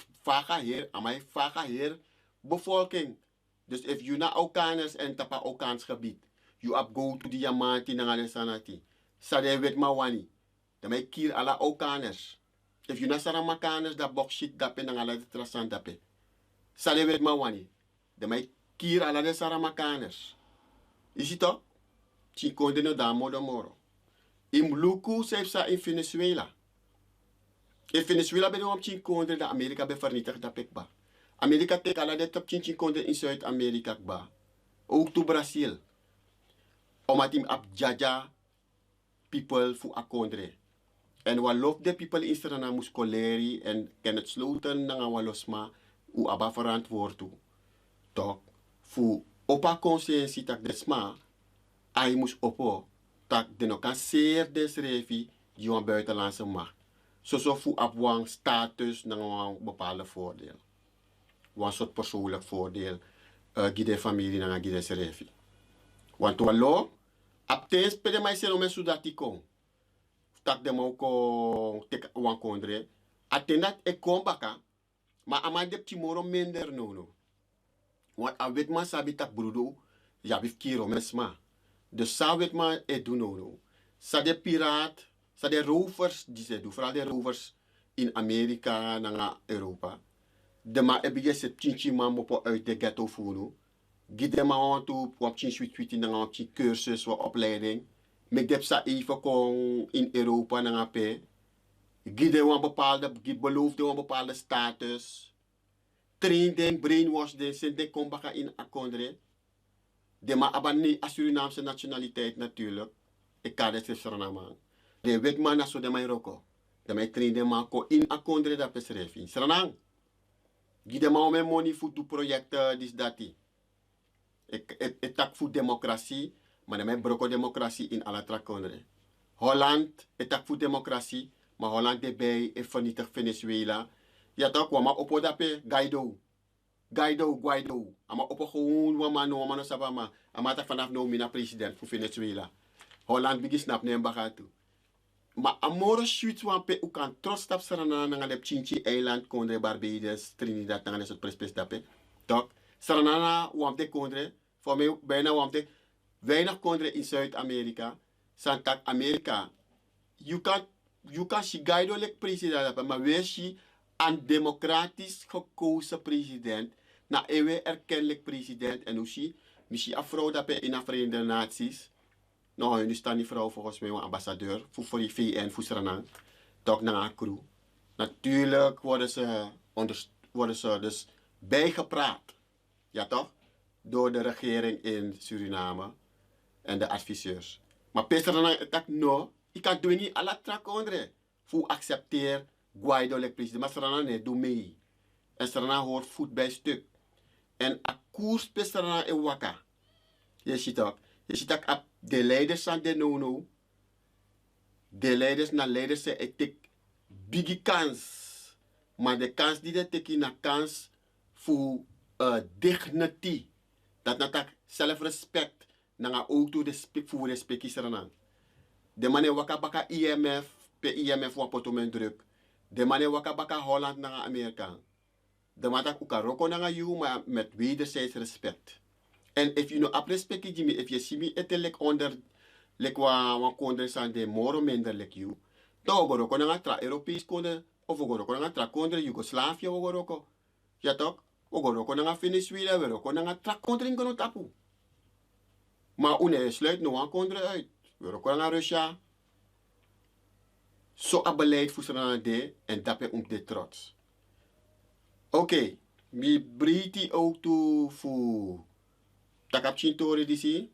vaga hier bevolking. Dus if you na Okaners en tapa Okans gebied, you up go to diamanti nanga de sanati. Sade wet ma wani. Dan mij kier ala Okaners. If you na saramakaners da bokshit dape nang ala de trasan dape. Sale wet ma wani. De mij kier ala de saramakaners. Is het toch? Chi konde no da modo moro. In Luku heeft sa in Venezuela. In Venezuela ben je op chi konde da Amerika be vernietigd da pekba. Amerika tek ala de top chi konde in Zuid-Amerika ba. Ook to Brazil. Omdat im abjaja people fu akondre. En wat loopt de people in Suriname moest koleri en kan het sloten na walosma u aba verantwoord toe. Toch, fu opa conscientie tak desma, ai moest opo, tak de no kan zeer desrevi die een buitenlandse macht. Zo fu abwang status na een bepaalde voordeel. Een soort persoonlijk voordeel, gide familie na gide serevi. Want walo, aptes pede mai se no me sudatikong. Tak de mo ko tek wan kondre. Atendat e kombaka, ma amade timoro minder no. Want a wetman sabi tak brudo, ja bif kiro mesma. Dus sa wetman doen no. Sa de piraat, sa de rovers die ze doen, vooral de rovers in Amerika en Europa. De ma ebige se chinchi man mopo uit de ghetto voeren. Gide ma want to wap chin swit in een cursus wa opleiding. Mek dep sa even kon in Europa na pe. Gide wan bepaalde, beloofde wan bepaalde status. Train den, brainwash den, send den kom baka in akondre. De ma abani a Surinaamse nationaliteit natuurlijk. Ik kan het zeggen man. De wetman na so de mai roko. De mai train den ma ko in akondre da pesrefi. Sranang. Gide ma ome money voor do projecten dis dati. Ik tak voor democratie, maar de mai broko democratie in alle trakondre. Holland, ik tak voor democratie, maar Holland erbij vernietigt Venezuela. Ja toch, wama opo dape Guaido. Guaido. Ama opo gewoon wama sabama. Ama tak vanaf no mina president voor Venezuela. Holland bigi snap ne mbagatu. Maar amoro shoot wampe u kan trots stap sarana nga lep Chinchi Eiland kondre Barbados Trinidad nga nesot prespes dape. Toch, sarana wamte kondre, voor mij bijna wamte weinig kondre in Zuid-Amerika. Santak Amerika. You kan si Guaido lek president dape, maar wees si een democratisch gekozen president, na ewe erkennelijk president en hoe misschien een vrouw dat in de Verenigde Naties, nou nu staat die vrouw volgens mij een ambassadeur voor de VN, voor Suriname, toch naar een crew. Natuurlijk worden ze dus bijgepraat, ja toch, door de regering in Suriname en de adviseurs. Maar Suriname tak no, ik kan doen niet alle trakondre, voor accepteer Guaido lek president, maar Suriname ne doe mee. En Suriname hoort voet bij stuk. En a koers pe Suriname e waka. Je ziet ook de leiders aan de nono. De leiders na leiders se etek bigi kans. Maar de kans die de teki na kans voor dignity. Dat natak zelfrespect. Na auto voor respect is Suriname. De mane waka baka IMF, pe IMF wapoto men druk. De mane waka baka Holland naar Amerika. De matak uka roko naar you, maar met wederzijds respect. En if you know ap respect Jimmy, if you see me etelek onder lek wa kondre san de moro minder lek you. Dan go roko naar tra Europees konde of go roko naar tra kondre Yugoslavia go roko. Ja toch? Go roko naar Venezuela, we roko naar tra kondre ngono tapu. Maar une sluit no aan kondre uit. We roko naar Russia. Zo a beleid voor Suriname de en dat ben de trots. Oké, mi briti ook toe voor takapchintori disi.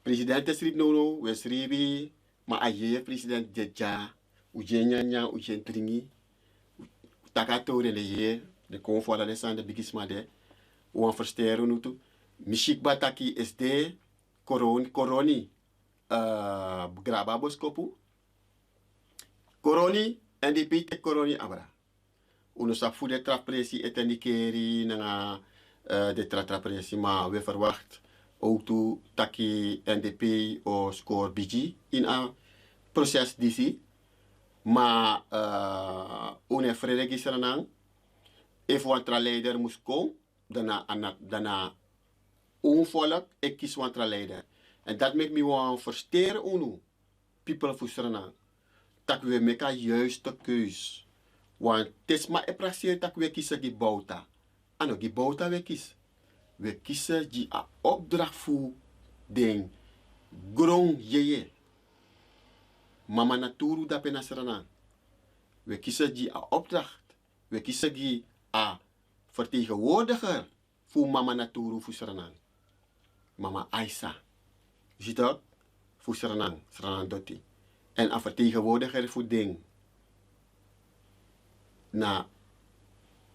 President schreef nono, we schreven, maar aje president Jeja, ujenya, ujentringi, takatori le je, de konvola de san de bigisma de, uan versteren nu toe. Mishik bataki is de koroni, grababoskopu. Koroni en die pite koroni abra. Uno sa fu de trapresi etenikeri na de trapresi, maar we verwacht ook toe taki NDP o score BG in een proces disi. Maar une vrede Suriname, if wantra leider moest komen, daarna volk, ik kies wantra leider. En dat maakt me wel versteren unu, people voor Suriname. Dat we maken juiste keus. Want het is maar een praxis dat we kiezen die bouta. En die bouta we kiezen. We kiezen die opdracht voor ding. Grong je. Mama naturu dat ben Suriname. We kiezen die opdracht. We kiezen die vertegenwoordiger voor mama naturu voor Suriname. Mama Aisa. Ziet dat? Voor Suriname Dotti. En een vertegenwoordiger voor ding.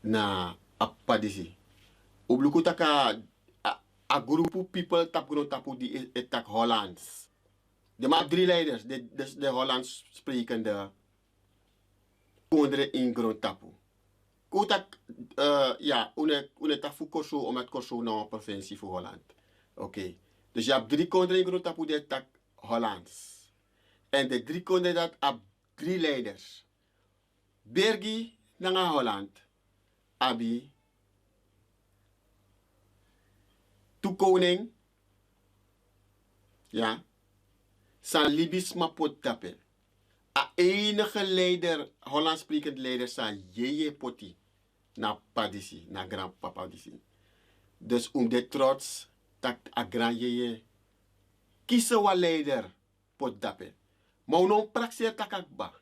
Na apadisi. Obluku taka a groepu people tap grond tapu die etak Hollands. De maar 3 leiders, de Hollands sprekende kondre in grond tapu. Kotak ja, une tak fu korso om het korso na een provincie voor Holland. Oké. Dus je hebt 3 kondre in grond tapu die etak Hollands. En de 3 konden dat op 3 leiders. Bergi naar Holland. Abi toekoning, ja, san Libisch ma pot tappen. A enige leider, Hollands sprekend leider, san Jeje Poti, na padisi, na grandpapa disi. Dus de trots, tak a grand Jeje, kiezen wa leider, pot tappen. Maar unon praxeer takakba.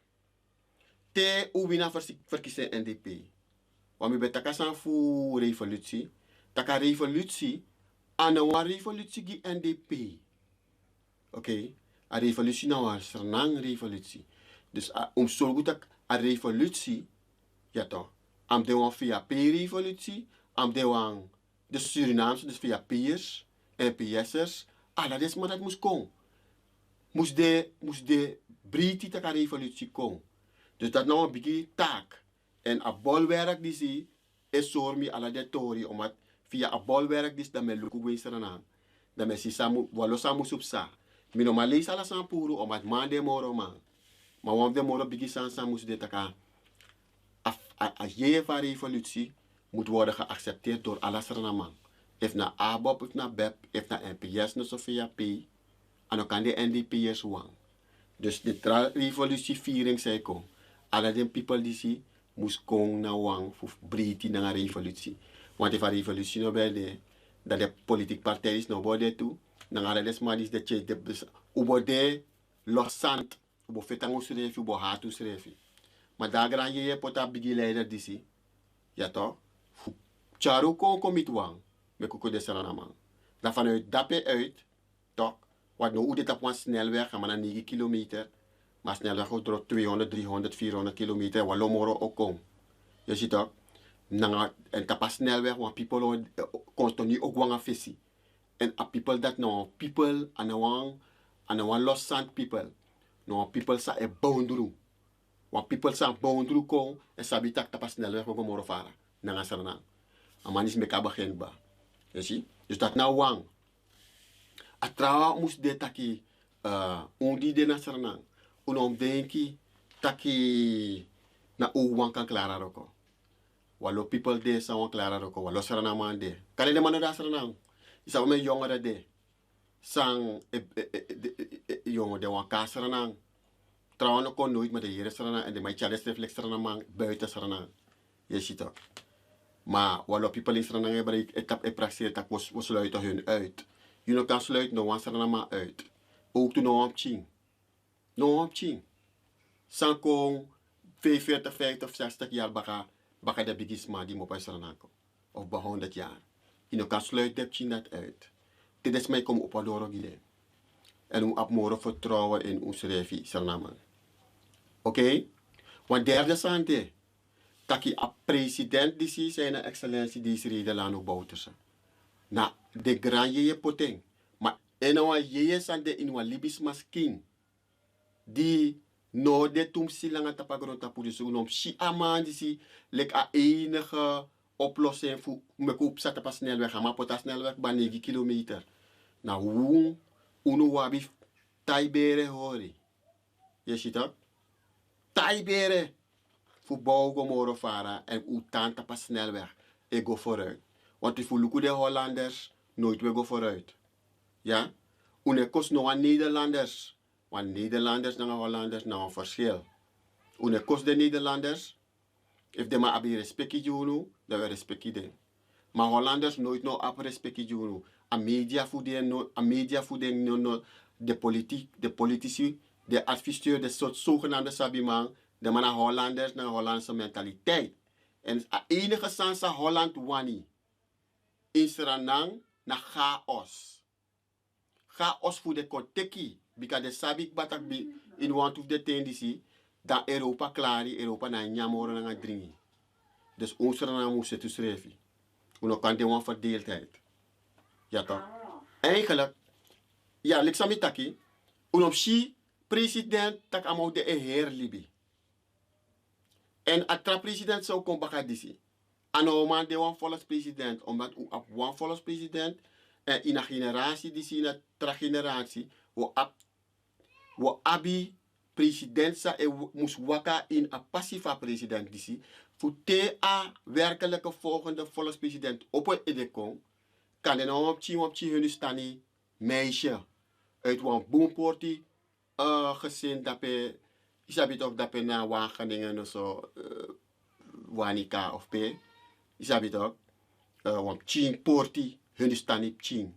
Te ubina verkiezen NDP. Want we betakasan fu revolutie. Taka revolutie, aan een revolutie die NDP. Oké, a revolutie nou een sernang revolutie. Dus zo goed dat a revolutie, ja toch, am de wan via P-revolutie, am de wan de Surinaamse, dus via P'ers, NPS'ers, dat is maar dat moest komen. Moest de Briti tak a revolutie komen. Dus dat nou een beetje taak. En a bolwerk die zie, is zormi ala de tori, omdat via a bolwerk die dan met luku weeseren dan met si samu, walo samu supsa. Mino malisa ala sampuru, omdat man de moro man. Maar want de moro bigi san samu de taka. A jeva revolutie moet worden geaccepteerd door alle Surinaman. If na ABOP, if na BEP, if na NPS, no Sofia P. En dan kan de NDP'ers wang. Dus de revolutieviering zei kom. Alle de people die zie, moest komen naar wang voor Briti naar een revolutie. Want if a revolutie no bij dat de politiek partij is no bode toe, dan alle desma is de che de ubode losant, ubo fetango schreef, ubo hatu schreef. Maar daar gran je pota bigi leider die zie. Ja toch? Charu kon komit wang, me kuko de Surinaman. Dan vanuit dape uit, toch? Wat nou hoe dit op een snelweg, gaan we naar 9 kilometer. Maar snelweg gaat door 200, 300, 400 kilometer. Wat lomoro ook kom. Je ziet toch? En tapa snelweg, want people continu ook wangen visie. En a people dat nou, people aan een lost sand people. Nou, people sa e boundru. Want people sa boundru kom, en sabi tak tapa snelweg, we moro vara. Nanga sarana. Aman is meka begin ba. Je ziet? Dus dat nou wang. A trawa moest de taki undi de na sarana. Unom denki taki na uwan kan klara roko. Walo people de sa wan klara roko. Walo sarana man de. Kale de mano da sarana. Isa wame jongere de. Sang jongen de wan ka sarana. Trawa no kon nooit met de here sarana. En de mai chales reflex sarana man buiten sarana. Je ziet ook. Maar walo people in sarana gebruik etap e praxeer tak was sluiten hun uit. Je kan sluiten no wan sarana man uit. Ook toen no am ching. No am ching. San kon 45, 50 of 60 jaar baka de bigisma die mo pa sarana ko. Of ba 100 jaar. Je kan sluiten ching dat uit. Dit is mij kom op adoro gile. En hoe op moro vertrouwen in ons revi sarana man. Oké? Want derde sante. Taki a president die zijn excellentie die is reden Lano Bouterse. Na de grand je poteng. Maar enawa je sande in wa libis masking. Die no de tum silanga tapagron tapudisu nom si aman die lek a enige oplossing voor me koop zat pas snelweg. Maar pota snelweg ba 9 kilometer. Na hoe uno wabi taibere hori. Je ziet dat? Taibere. Voetbal gomoro vara en u tanta pas snelweg. Ik go vooruit. Want if we de Hollanders, nooit we go vooruit. Ja? Une kost nog aan Nederlanders. Want Nederlanders en Hollanders nou een verschil. Une kost de Nederlanders. If de maar abi respecti junu, dan we respecti den. Maar Hollanders nooit nog ab respecti junu. A media voeding no de politici, de adviseur, de soort zogenaamde sabiman. De man Hollanders naar Hollandse mentaliteit. En enige sansa Holland wani. In Suriname na chaos. Chaos voor de koteki. Bika de sabik batak bi in want of de tendisi. Dan Europa klari, Europa na nyamoro na dringi. Dus ons Suriname moest het schrijven. Uno kan de wan verdeeldheid. Ja toch? Eigenlijk, ja, liksamitaki. Uno si president tak amau de heer libi. En atra president zou komen bakadisi. Anoman de wan volks president, omdat u op wan volks president en in een generatie die zien dat tra generatie wo abi president sa e moest waka in een passiva president disi. Voor te a werkelijke volgende volkspresident op het edekong kan je nou op Hindustani meisje uit een boompoortie gezin dat je isabi toch dat je na Wageningen of zo Wanika of P isabi toch want Ching poortie Hindustani Ching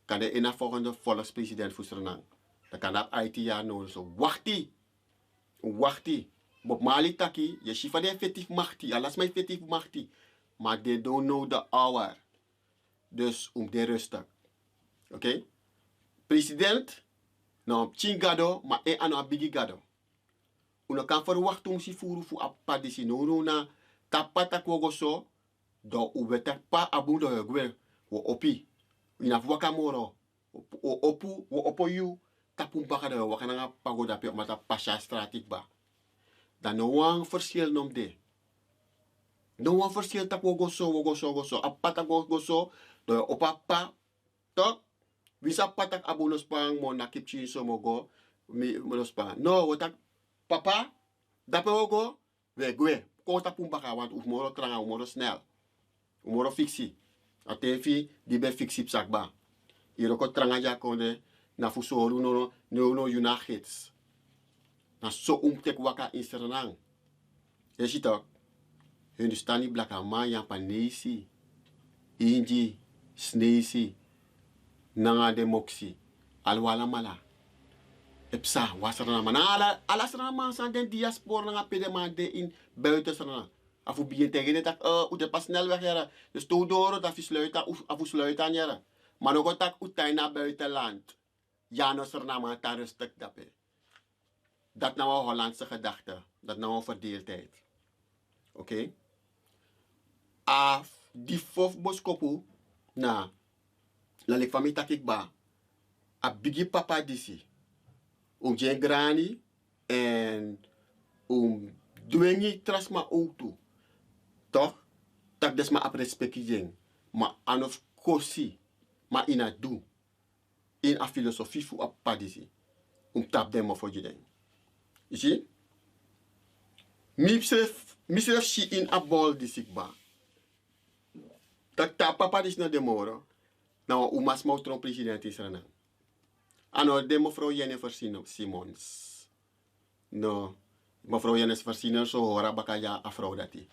kan de ena volgende volkspresident voor Suriname dan kan dat IT jaar nou zo wachtie Bob Marley taki je shifa de effectief machti alas maar effectief machti maar they don't know the hour dus de rustig oké president nou chingado maar ano bigi gado uno kan verwachten si furu fu apadisi no na tapata kogoso do ubeta pa abundo yegwe wo opi ina waka moro o opu wo opoyu tapum baka da waka nga pagoda pe mata pasha strategic ba dan no wan verschil nom de no wan verschil tak wogoso apata gogoso do opapa tok Visa patak abulos pang mo nakip chinso mo go molos pa. No, watak papa dape go we ko ta pumba ka want umoro tranga umoro snel. Umoro fixi. Atefi di be fixi sakba. Iro ko tranga ja konde na fusoru no yuna hits. Na so tek waka in Suriname. Je ziet ook. Hindustani blakama yang panesi. Inji snesi. Nanga demoksi alwala mala epsa wasarana mana ala sarana san den diaspora nga pede man de in buiten sarana afu bien tegen het de pas snel weg jara dus to doro dat sluiten afu sluiten jara maar ook tak utai na buitenland ja no sarana ma ta rustig dape dat nou een Hollandse gedachte dat nou een verdeeldheid oké die fof boskopu na Lalik famille takik ba a bigi papa disi jen grani en dwengi trasma auto toch tak desma ap respecti jeng ma anof kosi ma ina du in a filosofie fu ap padisi tap demo for jideng you see misref shi in a bol disik ba tak tap papa dis na demoro nou, umas mau tron president is Suriname. Ano de mevrouw Jennifer Simons. No, mevrouw Jennifer Simons so hora bakaya afro dati.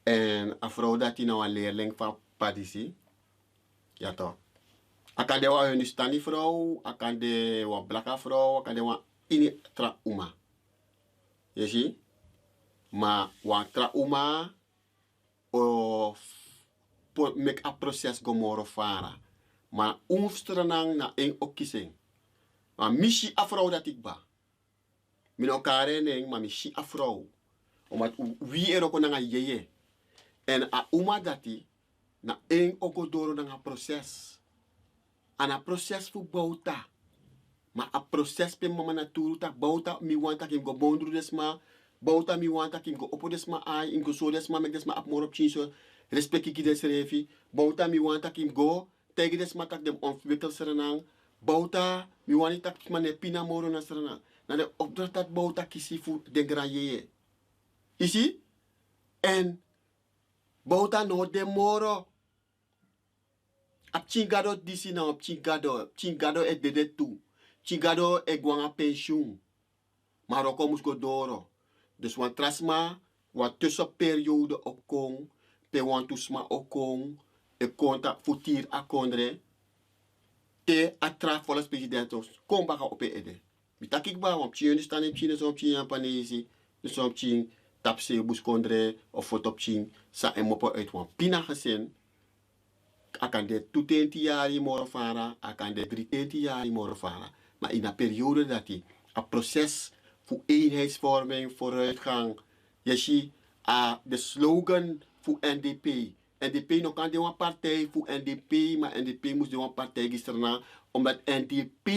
En afro dati nou een leerling van Padisi. Ja toch. Akan de wa Hindustani vrouw, akan de wa blaka vrouw, akan de wa ini tra uma. Je zie? Maar wa tra uma of make a proces gomoro fara. Maar umstranang na een okkising. Maar mishi afro dat ik ba. Min okare neng maar mishi afro. Omdat wie er ook na yeye. En a uma dati na een okodoro na proces. En a proces fu bauta. Maar a proces pe mama naturu tak bauta mi wanta kim go bondru desma. Bauta mi wanta kim go opo desma ai. In go so desma mek desma ap morop chinso. Respecti ki des refi, bauta mi wanta kim go, tegen des matak dem ontwikkel Suriname, bauta mi wani tak mane pina moro na Suriname, na de opdracht dat bauta kisi fu de graye. Isi? En bauta no de moro. Ap chingado disi na op chingado e dede tu, chingado e gwanga pensioen. Maroko mus go doro. Dus wan trasma, wat tussenperiode opkom, pe want to sma okong e konta futir akondre te atra volgens presidentos kom baka op ede bitakik ba want chien staan in China so chien panesi so chien tapse buskondre of fotop chien sa en mopo uit wan pina gesin akan de 20 jaar morofara akan de 30 jaar morofara maar in een periode dat die een proces voor eenheidsvorming vooruitgang je ziet de slogan voor NDP. NDP nog kan de een partij voor NDP, maar NDP moest de een partij gisteren omdat NDP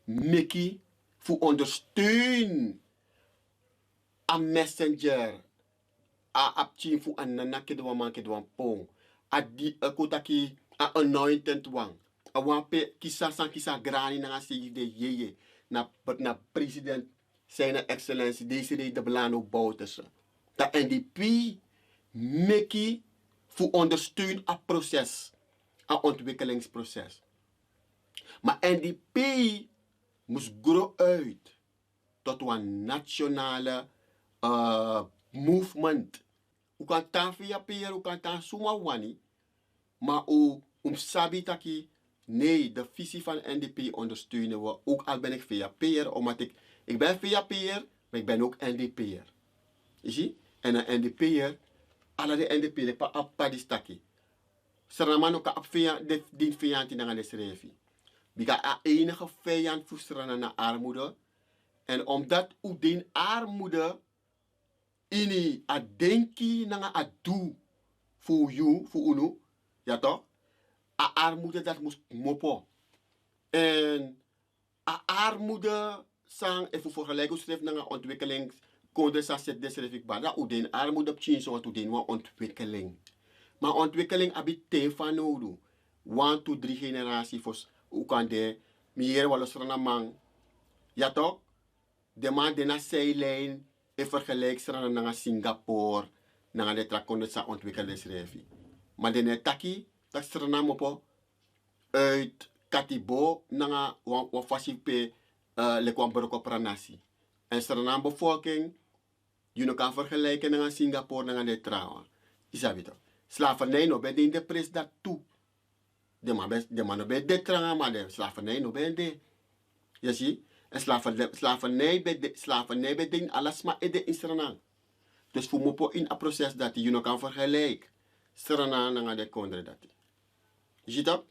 Mickey voor ondersteun een messenger a apchin voor een nanake de een manke de een pong a di kotaki a anointed one a wampe kisa san kisa grani na si de yeye na president zijn excellentie Desiree de Blano Bouterse dat NDP Mickey voor ondersteun het proces. een ontwikkelingsproces. Maar NDP moest groeien uit tot een nationale movement. U kantaan via PR, u kantaan suma wani, maar sabi taki, nee, de visie van NDP ondersteunen we. Ook al ben ik via PR, omdat ik ben via PR, maar ik ben ook NDP'er. Je ziet? En een NDP'er, alle de NDP, ik pa appadistaki. Seraman ook op die vijand in de schrijven. Bika enige vijand voor Seraman naar armoede. En omdat u die armoede ini a denki na a do voor you, voor unu, ja toch? A armoede dat moest mopo. En a armoede sang even vergelijken schrijf na ontwikkeling konde sa set deschrijf ik bada u den armoede op change wat u den wa ontwikkeling. Maar ontwikkeling abi te van nodig. 1 to 3 generatie voor u kan de meer walos rana man. Ja toch? De man de na zijlijn in vergelijking naar Singapore, naar de trakonde sa ontwikkelingsrevi. Maar de netaki dat strana mopo uit Katibo naar wat fasipe le kwamberko pranasi. En strana bevolking, je kan vergelijken naar Singapore naar de trouwen. Isabito. Slavernij no ben de pres dat toe. De man no ben de trouwen, maar de slavernij no ben de. Je ziet? En slavernij bedien alles maar in de Israël. Dus voor mopo in een proces dat je nog kan vergelijken. Israël en de kondre dat. Je ziet dat?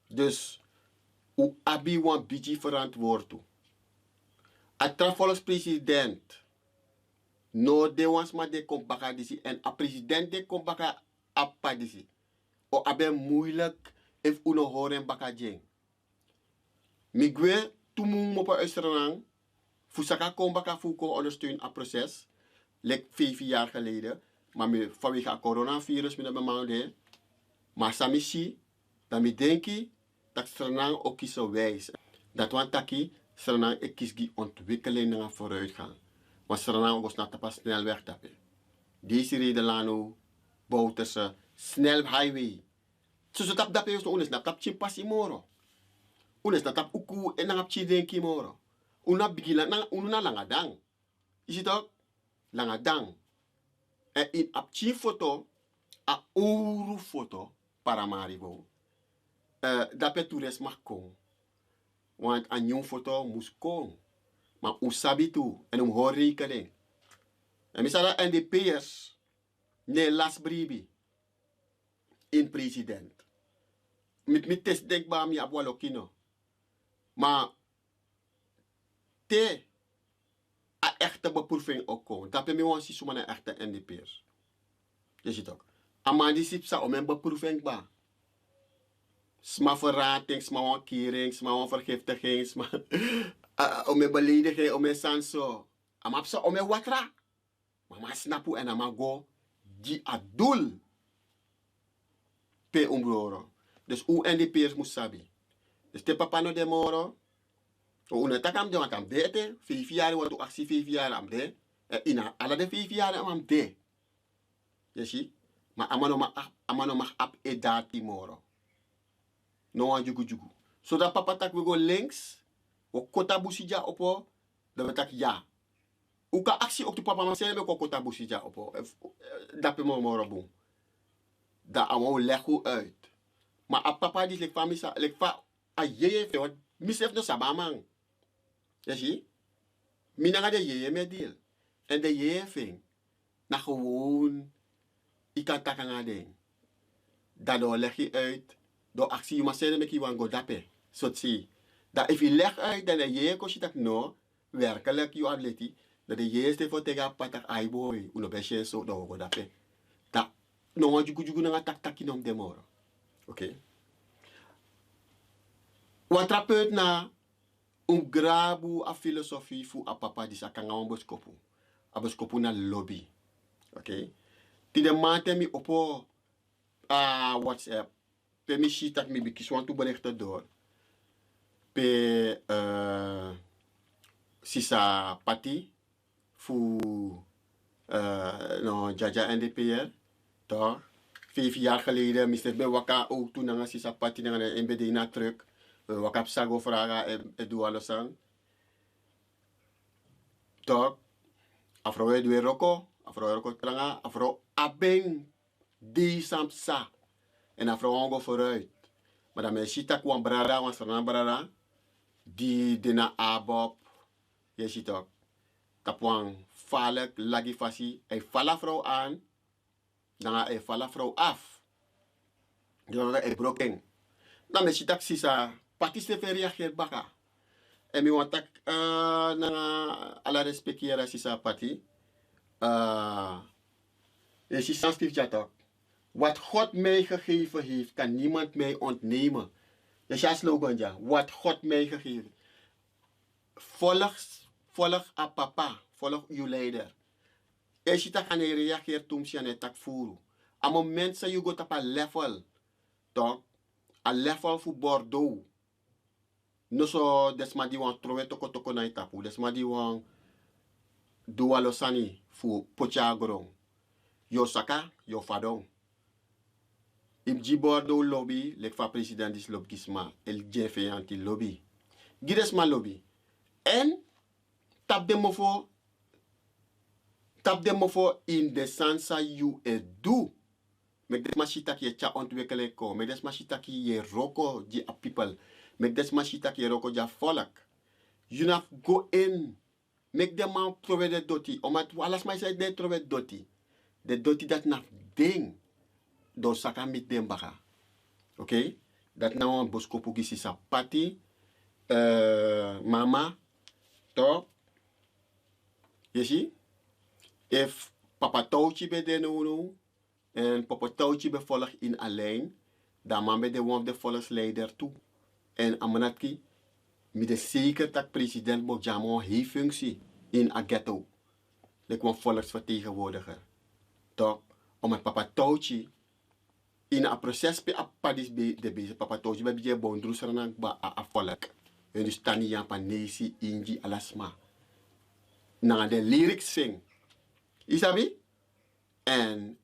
Dus, hoe abi wan biji verantwoord toe. Het volgens president. No de wans maar de kompaka disi. En a president de kompaka appa disi. O abe moeilijk if uno horen baka jeng. Migwe tumung mo pa Israël, fusaka kombaka fuko ondersteun a proces, lek 5 jaar geleden, maar vanwege het coronavirus met mijn man, maar samisi, dan mi denki, dat Israël ook kies wijs. Dat want taki, Israël ik kies die ontwikkeling naar vooruitgang. Want Israël was na pas snel wegtappen. Deze reden lano, bouwtussen, snel highway. Zo tap dat is onnes, dat tap chimpasi moro. Unes natap uku enangap chiden kimoro. Una bigila na ununa langadang. Is het ook? Langadang. En in apchi foto, a ouro foto para maribo. Dape toeres mag kon. Want a nieuw foto moest kon. Maar usabi tu en hoor rekening. En misala NDP'ers ne las bribi in president. Met test denkbaar mi abwalo kino. Maar te a echte beproeving ook komen. Dat ben je wel zien zomaar een echte NDP'ers. Je ziet ook. Amandi sipsa om een beproeving ba. Sma verrating, sma wankering, sma wanvergiftiging, sma om een belediging, om een sanso. Amapsa om een watra. Maar snapu en amago die adul pe umbroro. Dus hoe NDP'ers moet sabi. Dus te papa no de moro. O una takam de wakam de 5 jaar wordt actie 5 jaar am de. Ina ala de 5 jaar am de. Je ziet? Maar amano mag ap edati moro. No wan jugu jugu. Zodat papa tak we go links. O kota busija opo. Dan we tak ja. Uka actie ook de papa maar zijn we ko kota busija opo. Dape moro boom. Da amo lego uit. Maar a papa die lek famisa lek fa a yeye fe wat misef no sabamang. Je ziet? Minanga de yeye me deal. En de yeye ving. Na gewoon. Ik kan takken aan ding. Daardoor leg je uit. Door actie, je mag zeggen met je wan go dape. Zo zie. Dat if je leg uit, dan de yeye kost je dat no. Werkelijk je atleti. Dat de yeye is voor tegen patak ai boy. Uno besje zo door go dape. Dat. No wan jugu na tak takinom demoro. Oké. Wat trapeut na grabu a filosofie fu a papa di sa kanga boskopu. A boskopu na lobby. Oké. Ti de mate mi opo WhatsApp. Pe mi shitak mi bikiswan tu berichten door. Pe sisa pati fu no jaja NDPR. Toch? 5 jaar geleden, Mr. Bewaka ook toen nga sisa pati nga de MBD na truck. Wakap sago vraga e dualosan. Tok, afro e dwe roko, afro roko tranga, afro abeng di samsa. En afro ongo vooruit. Maar dan me sita kwam brada, want sanan brada, die dena abop, je ziet ook. Kapwang falek lagi fasi, hij fala vrouw aan, dan hij fala vrouw af. Dan hij broken. Dan me sita sisa, patis te reageer baka. En mi want tak na ala respectera sisa pati. Je ziet sanstief jatok. Wat God mij gegeven heeft, kan niemand mij ontnemen. Dat is jouw slogan, ja. Wat God mij gegeven. Volg a papa. Volg uw leider. En je kan reageren toen je het tak voeren. A moment dat je gaat op een level. Toch? Een level voor Bordeaux. No so desma di wan trowe toko na itapu. Desma di wan dualosani voor pochagorong. Yo saka, yo fadong. Im Bordeaux lobby, lek fa president dis lobby kisma, el jefe anti lobby. Gides ma lobby. En tap de mofo in de sansa you do. Mek des machita ki cha ontwikkelen ko. Mek des machita ki ye roko di a people. Mek des machita ki roko ja volk. You have go in. Mek dem man trove de doti. Omat alas mai say de trove doti. De doti dat na ding. Do saka mit dem baka. Okay? Dat na wan bosko pugi si sa pati. Mama. Top. You see? If papa touwtje bij de no en papa touwtje bij volg in alleen, dan man bij de one of de volksleider toe. En amanatki, met de zeker dat president Bojamo heeft functie in een ghetto. Ik word volksvertegenwoordiger. Toch? Om het papa touwtje in een proces bij apadis de bezig papa touwtje bij je bondroeseren ba a volk. En dus tani yan panesi inji alasma. Na de lyrics sing. Isabi? En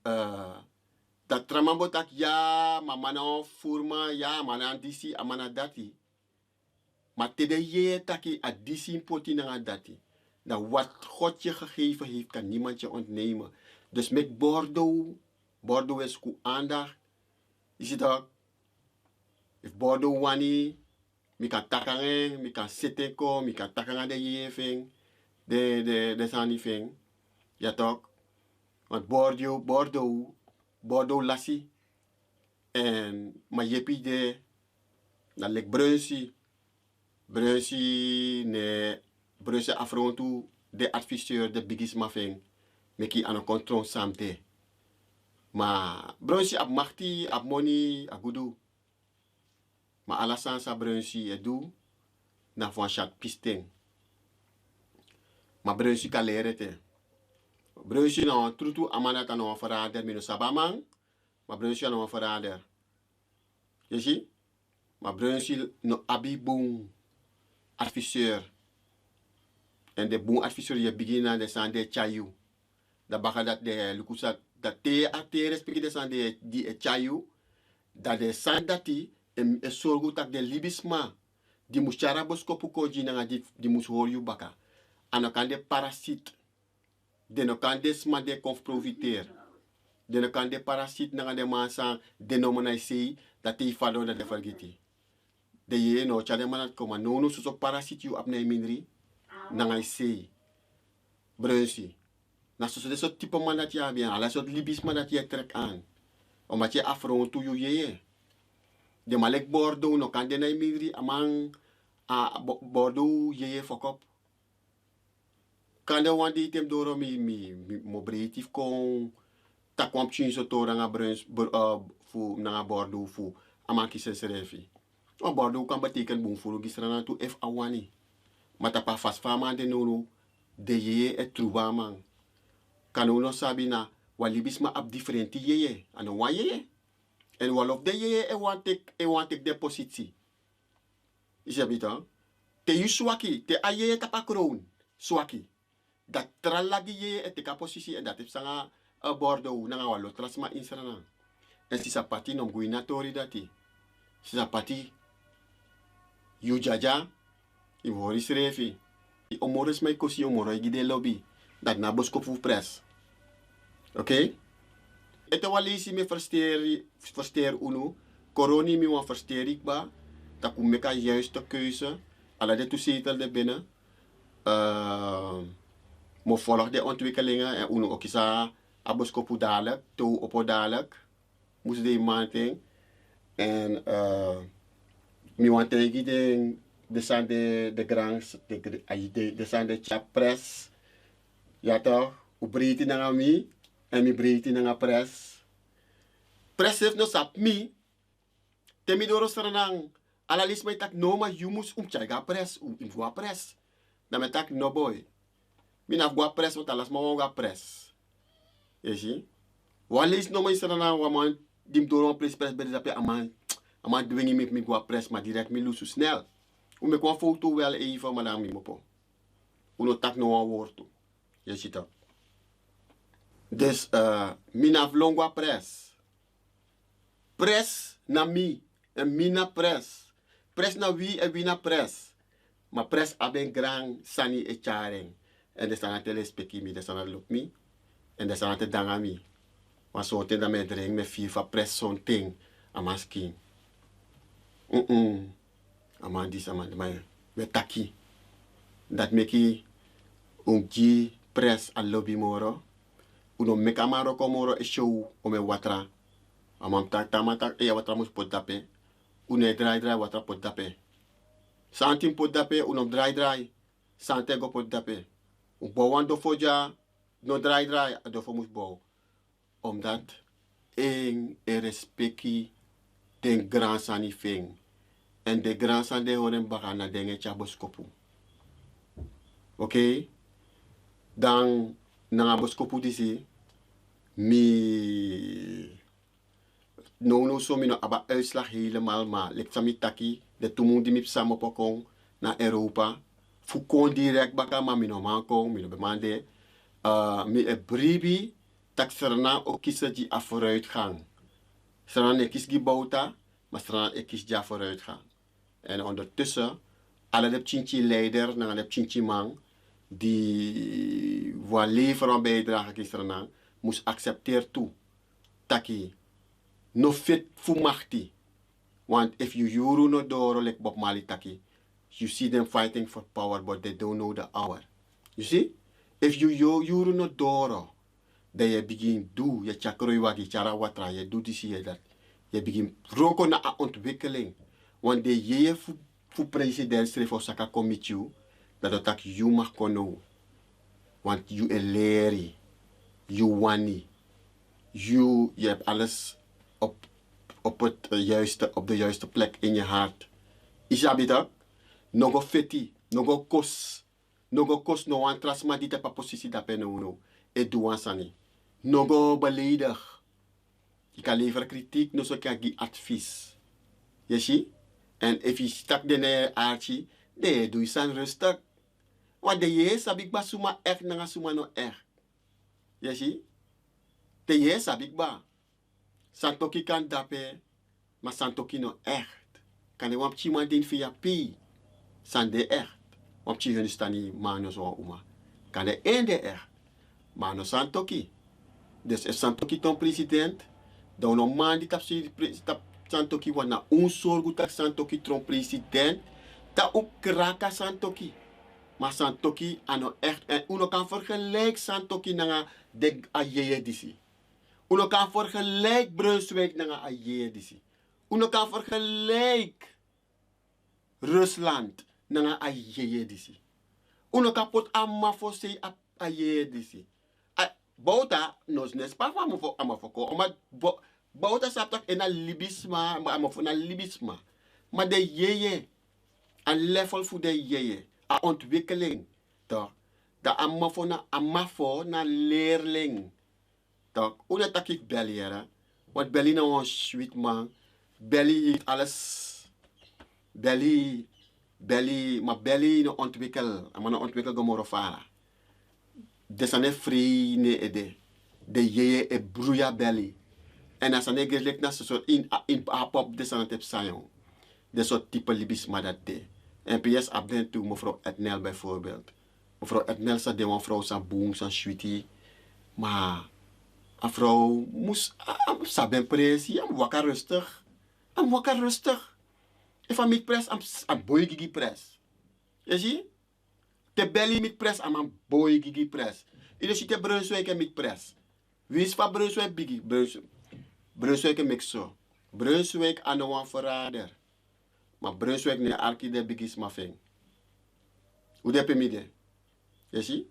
dat tramambotak ja, mamana furma ja, mana disi amana dati. Maar te de je taki a disi poti na dati. Dat wat God je gegeven heeft, kan niemand je ontnemen. Dus met Bordeaux is ku aandacht. Is het ook? If Bordeaux wani, mi kan takangen, mi kan zitten ko, mi kan takangen de jeving, de sanifing. Ja toch? Want Bordeaux lassie. En maar jepi de na lek Brunsi ne Brunsi afrontu de adviseur de bigis mafing meki aan een controle samte. Maar Brunsi ab machti ab money agudu. Maar alasan sa Brunsi edu na van chat pisting. Maar Brunsi kan leren te. Brunsi no trutu amanata no verrader minu sabamang. Maar Brunsi no verrader. Je ziet? Maar Brunsi no abi boom adviseur. En de boom adviseur je begina de san de chayu. Dat baga dat de lukusa dat te respecte de san de di chayu. Dat de san dati e sorgu tak de libisma. Di mushara boskopu koji na di mushoryu baka. Anokan de parasiet. De no kan de sma de konf profiteer. De no kan de parasiet na de mansa de no manai sei dat te fado dat de vergeti. De ye no chale manat koma no so parasiet yu apne minri na ngai sei. Brunsi. Na so de so type man dat ja bien, ala so libisma dat je trek aan. Omdat je afron tu yu ye. De malek Bordeaux no kan de na minri amang a Bordeaux ye fokop. Kan de wan die tem doro mo breitief kon ta kwam chin so to nga bruns fu nga Bordeaux fu amaki se serefi. O Bordeaux kan betekenen boom fu gisrana tu f awani. Mata pa fas fama de no de ye et trouva man. Kan uno sabina walibisma ab differenti ye ano wa ye. En walof de ye e want tek de positie. Is je bitan? Te yu swaki, te aye tapa kroon. Swaki. Dat tralagi ye et ka posisi en dat heeft sanga Bordeaux na walo trasma insrana. En si sapati nom guinatori dati. Si sapati yu jaja i wori srefi. I omores mai kosi omoro i gide lobby. Dat na boskopu pres. Oké? Ete walisi me versteer uno. Coroni mi wan versteer ik ba. Dat kom meka juiste keuze. Alla de toezetel er binnen. Mo volg de ontwikkelingen. En uno ook isa aboskopu dadelijk. To opo dadelijk. Moest de man ting. En mi wan tegi de zijn de grangs. De zijn de chapres. Ja toch? U breedte na mi. En mi breedte na pres. Pres heeft no sap mi. Temi doro serenang. Alalis may tak no ma yumus chaga pres. Gua pres. Na me tak no boy. Mina gua pres want alas ma gua pres. Je zie? Walis no ma serenang waman dim doro pres bedi dape aman dwingi mi gua pres maar direct mi lusu snel. Me kwam foto wel even maar dan mi mopo. Uno tak no een woord toe. Je ziet dat. Dus mina vlongwa pres. Pres na mi en mina pres. Pres na wie en wie na pres. Maar pres aben grang sani e charing. En de sana telespeki mi, de sana look mi. En de sana te danga mi. Maar zo te da me drink me FIFA pres zo'n ting. Amaskin. Aman dis aman me taki. Dat meki unji pres a lobby moro. Uno meka maro komoro e show ome watra. Amam tak tamata e watra mus pot dape. Une dry watra pot dape. Santim pot dape uno dry. Sante go pot dape. Un bowan do foja no dry do fo mus bow. Omdat en respecti den grand sani fing. En de grand san de horen bagana denge chaboskopu. Oké? Dan na boskopu disi mi no so mi no aba uitslag helemaal maar lek sami taki de tumu di mi samo pokong na Europa fu kon direct baka ma mi no manko mi no bemande mi e bribi tak serna o kisa ji afvooruitgang. Serna ne kis gi bouta, maar serna e kis ja vooruitgang. En ondertussen alle de chinchi leider na de chinchi man die wil leveren een bijdrage gisteren moest accepteren toe taki no fit fu machti want if you yuru no doro like Bob Marley taki you see them fighting for power but they don't know the hour. You see, if you yuru no doro then je begin do je chakroi wagi chara watra je doet die dat je begin roko na a ontwikkeling want de je fu president schreef of saka komitju dat het tak you mag kono. Want you een leri, you wani, je hebt alles op de juiste plek in je hart. Isabi dat? Nogo feti, nogo kos no wan trasma di te pa posisi da no. E duan sani. Nogo beledig. Je kan leveren kritiek, no so kan gi advies. Je zie? En if je stak de aartje, de doe je san rustig. Want de je sabik ba suma echt nanga suma no echt. Je zie? De je sabik ba. Santoki kan dape, maar santoki no echt. Kan je wap chima din via pi. San de echt. Wap chi hun stani mano zo uma. Kan de ende echt. Mano santoki. Dus if santoki ton president, dan no man die tap santoki wana sorgu tak santoki tron president. Ta ook kraka santoki. Maar santoki ano echt en uno kan vergelijk santoki nanga de ayeye disi. Uno kan vergelijk Brunswijk nanga ayeye disi. Uno kan vergelijk Rusland nanga ayeye disi. Uno kan pot amma fose ayeye disi. Bouta nos nespa fa mo amafoko. Oma bouta saptak ena libisma, ma amafo na libisma. Maar de yeye een level voor de yeye. A ontwikkeling. Toch? Da amafo na leerling. Toch? Hoe dat ik belly era. Want belly nou een sweet man. Belly heeft alles. Maar belly no ontwikkel. Maar no ontwikkel gomorofara. Desane free ne ede. De yeye e bruya belly. En als een gelijk na soort in pop de san tip sayon. De soort type libis maar dat de. En PS abden toe mevrouw Etnel bijvoorbeeld. Mevrouw Etnel sa de een vrouw sa boom sa sweetie. Maar een vrouw moest saben presi, am wakker rustig. Am wakker rustig. If I meet press, am boy gigi press. Je ziet? De belly met press, am een boy gigi press. Iedereen ziet de Brunswijk met press. Wie is van Brunswijk biggie? Brunswijk mix zo. Brunswijk aan de wan verrader. Maar Brunswijk ne arki de biggie smafing. Hoe de pemide? Je ziet?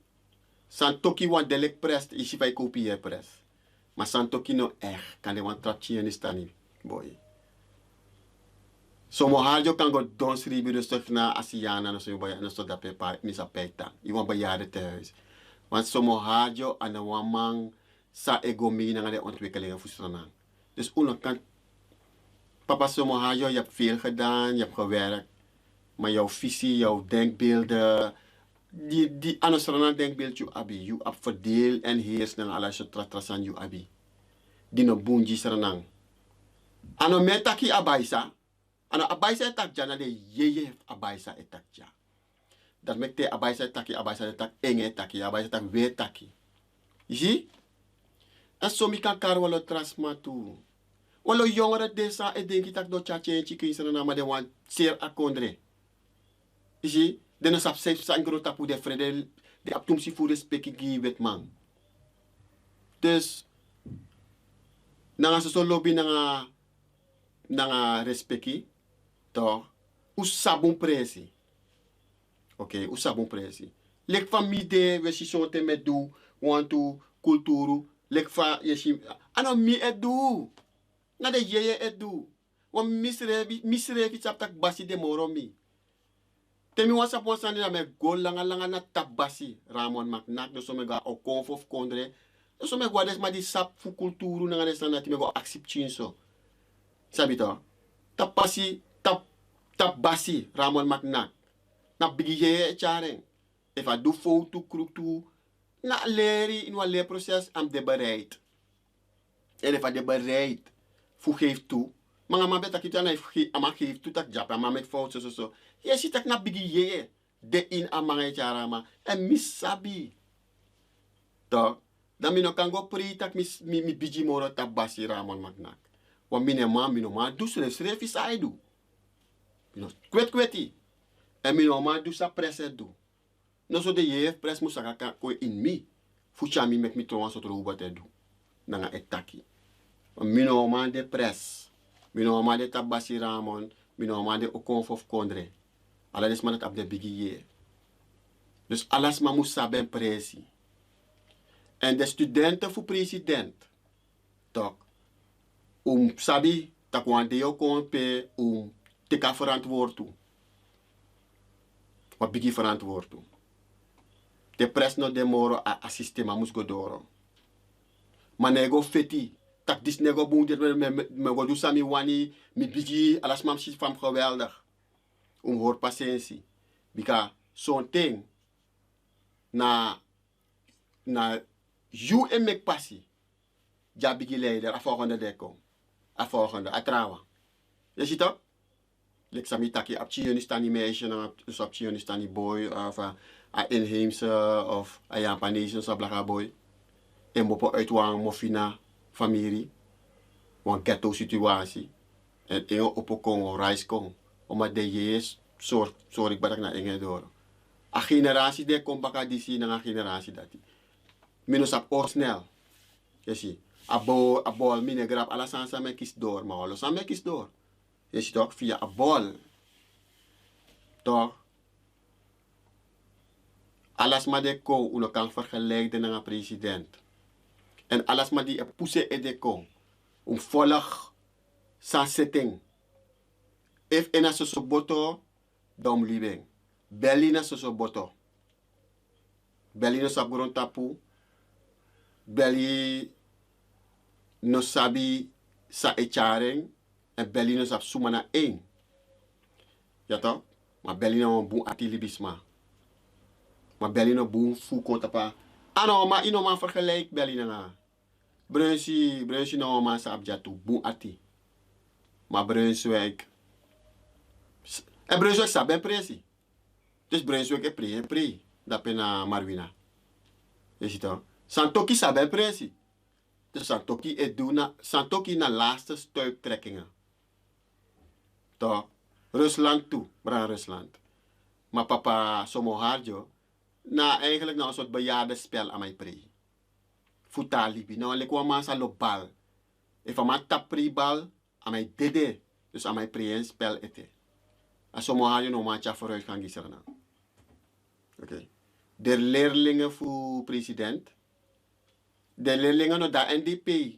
Santoki wan delek press, is bij kopie press. Maar Santoki no echt, kan de wan trapje in stani, boy. So mo harjo kan go don sribi rustig na Asiana no so boy no so da pepa misa peita. Iwan bejaarde thuis. Want so mo harjo aan de wan man sa egomi na de ontwikkelingen voestrana. Dus uno kan papa so mo harjo, je hebt veel gedaan, je hebt gewerkt. Maar jouw visie, jouw denkbeelden, die anosrana denkbeeld you abi, you ab verdeel en heers na ala so tratrasan you abi. Die no bunji sranang. Ano metaki abaisa. Ano abaisa etakja na de yeye heeft abaisa etakja. Dat mek te abaisa etak enge etaki, abaisa etak we etaki. Je ziet? En zo mi kan kar walo trasma toe. Walo jongeren desa e denki tak do chache en chiki sana ma de wan ser akondre. Je ziet? De no sap safe san gro tapu de vrede de aptum si fu respecti gi wet man. Dus nanga so lobby nanga respecti toch? Usabun presi. Oké, usabun presi. Lek famille de we si sote met do want to kulturu lek fa yeshi ano mi edu. Na de yeye edu. Wan misrevi tap tak basi de moromi. Temi wasa posani na me go langa na tabasi Ramon Macnak do so me ga o konfof kondre. Do so me guardes ma di sap fu kulturu na ngane sana ti me go accept so. Sabi to? Tapasi tap basi Ramon Macnak. Na bigye chareng. If I do foto kruktu na leri in wale proces am de bereid. En if I de bereid fu geef toe. Mga mabeta kita na ama geef toe tak japa ama met fout so. Je ziet tak na bigye de in amanga charama en misabi. To dan mi no kan go pri tak mi bigi moro tap basi Ramon Macnak. Wan mine ma du srefi saidu. Mino kweti. En mino ma du sa presse du. No so de je pres musaka ka ko in mi. Fuchami mek mi tron so tro bate du. Nanga etaki. Mino ma de press. Mino ma de tabasi Ramon, mino ma de okonfof kondre. Ala des man ab de bigi. Dus alas ma musa ben presi. En de studenten voor president. Toch? Sabi takwan de yo kon pe teka verantwoord toe. Wat bigi verantwoord toe. De pres no de moro a sistema mus go doro. Maar nego feti. Tak dis nego boende me go do sami wani mi bigi alas mam si fam geweldig. Hoor patiëntie. Bika zo'n ding na you en mek passie. Ja bigi leider a volgende deko. A volgende atrawa. Je ziet dat? Lek sami taki apchioni stani meisje na apchioni stani boy of a inheemse of a Japanese so blaga boy. En mopo uitwang mofina familie. Wan ghetto situatie. En eo opokong rice kong. Omdat de jees sorry ik badak na inge door. A generatie de kom baka disi na a generatie dati. Minus ap snel. Je ziet. A bol mine grab ala sansa me kis door, maar alles aan me kis door. Je ziet toch via a bol. Toch? Alles maar de ko uno kan vergelijken met een president. En alles maar die poese edeko. Volg sa setting. If ena so boto dom libeng. Belina so boto. Belina sa gron tapu. Beli no sabi sa echareng en beli no sab sumana eng. Ja toch? Maar beli no boom atilibisma. Maar beli no boom fu konta pa. Ano ma ino ma vergelijk beli na. Brunswijk nou maar sa abjatu bu ati. Maar Brunswijk. En Brunswijk sa ben presi. Dus Brunswijk e pre. Dat pena Marwina. Je ziet dan. Santoki sa ben presi. Dus Santoki na laatste stuiptrekkingen. Toch? Rusland toe, brand Rusland. Maar papa Somoharjo, eigenlijk nou een soort bejaardenspel aan mij pre. Futalipi, nou ik kwam maar sa bal. If aan tapri bal, aan mij dede. Dus aan mij pre een spel ete. En Somoharjo nou maar vooruit gaan gisteren. Oké. De leerlingen voor president. De leerlingen no da NDP.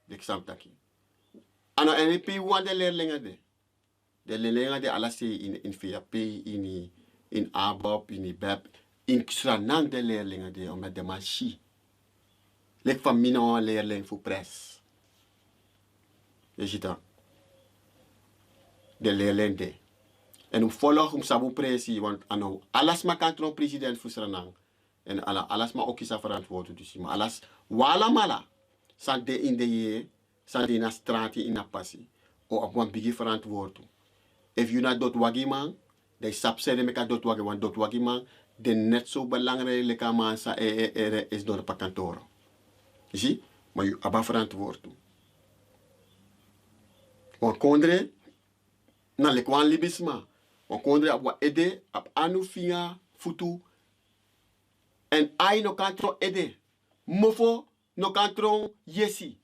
De xamtaki. Ano NDP want de leerlingen de. De leerlingen de alles in VAP, in ABOP, in BEP. In Suriname de leerlingen de om met de machine. Lek van mij nou een leerling voor pres. Je ziet dat. De leerling de. En om volg sabu presi, want ano alles maar kan tron president voor Suriname. En alles maar ook is verantwoordelijk dus. Maar alles wala mala. San de in de je, san de na straat in na passie. O op een bigi verantwoordelijk. If you not dot wagi man, de sapse de meka dot wagi, want dot wagi man, de net zo belangrijke man sa is door de kantoor. Je ziet? Maar je abba verantwoordelijk. Want kondre, na lekwan libisma. Want kondre op wat ede, op anu finga, futu. En ai no kantron ede. Mofo no kantron yesi.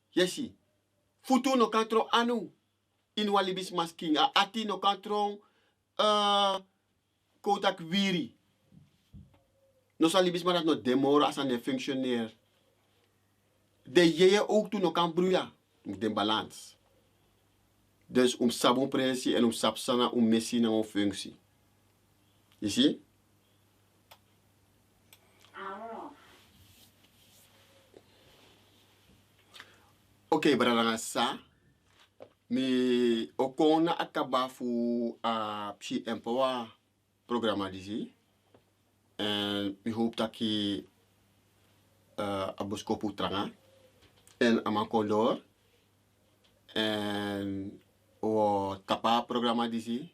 Yesi. Futu no kantron anu. In walibis masking. Ati no kantron kotak wiri. No salibis maar dat no demora as aan functioneer. De je ook toen no kan broeien. De balans. Dus sabon pressie en sapsana missie naar een functie. Je ziet? Oké, brada sa. Mi okona akaba fu a psi empower programma disi. En mi hoop dat ki aboskopu tranga. En amakondor. En o tapa programma disi.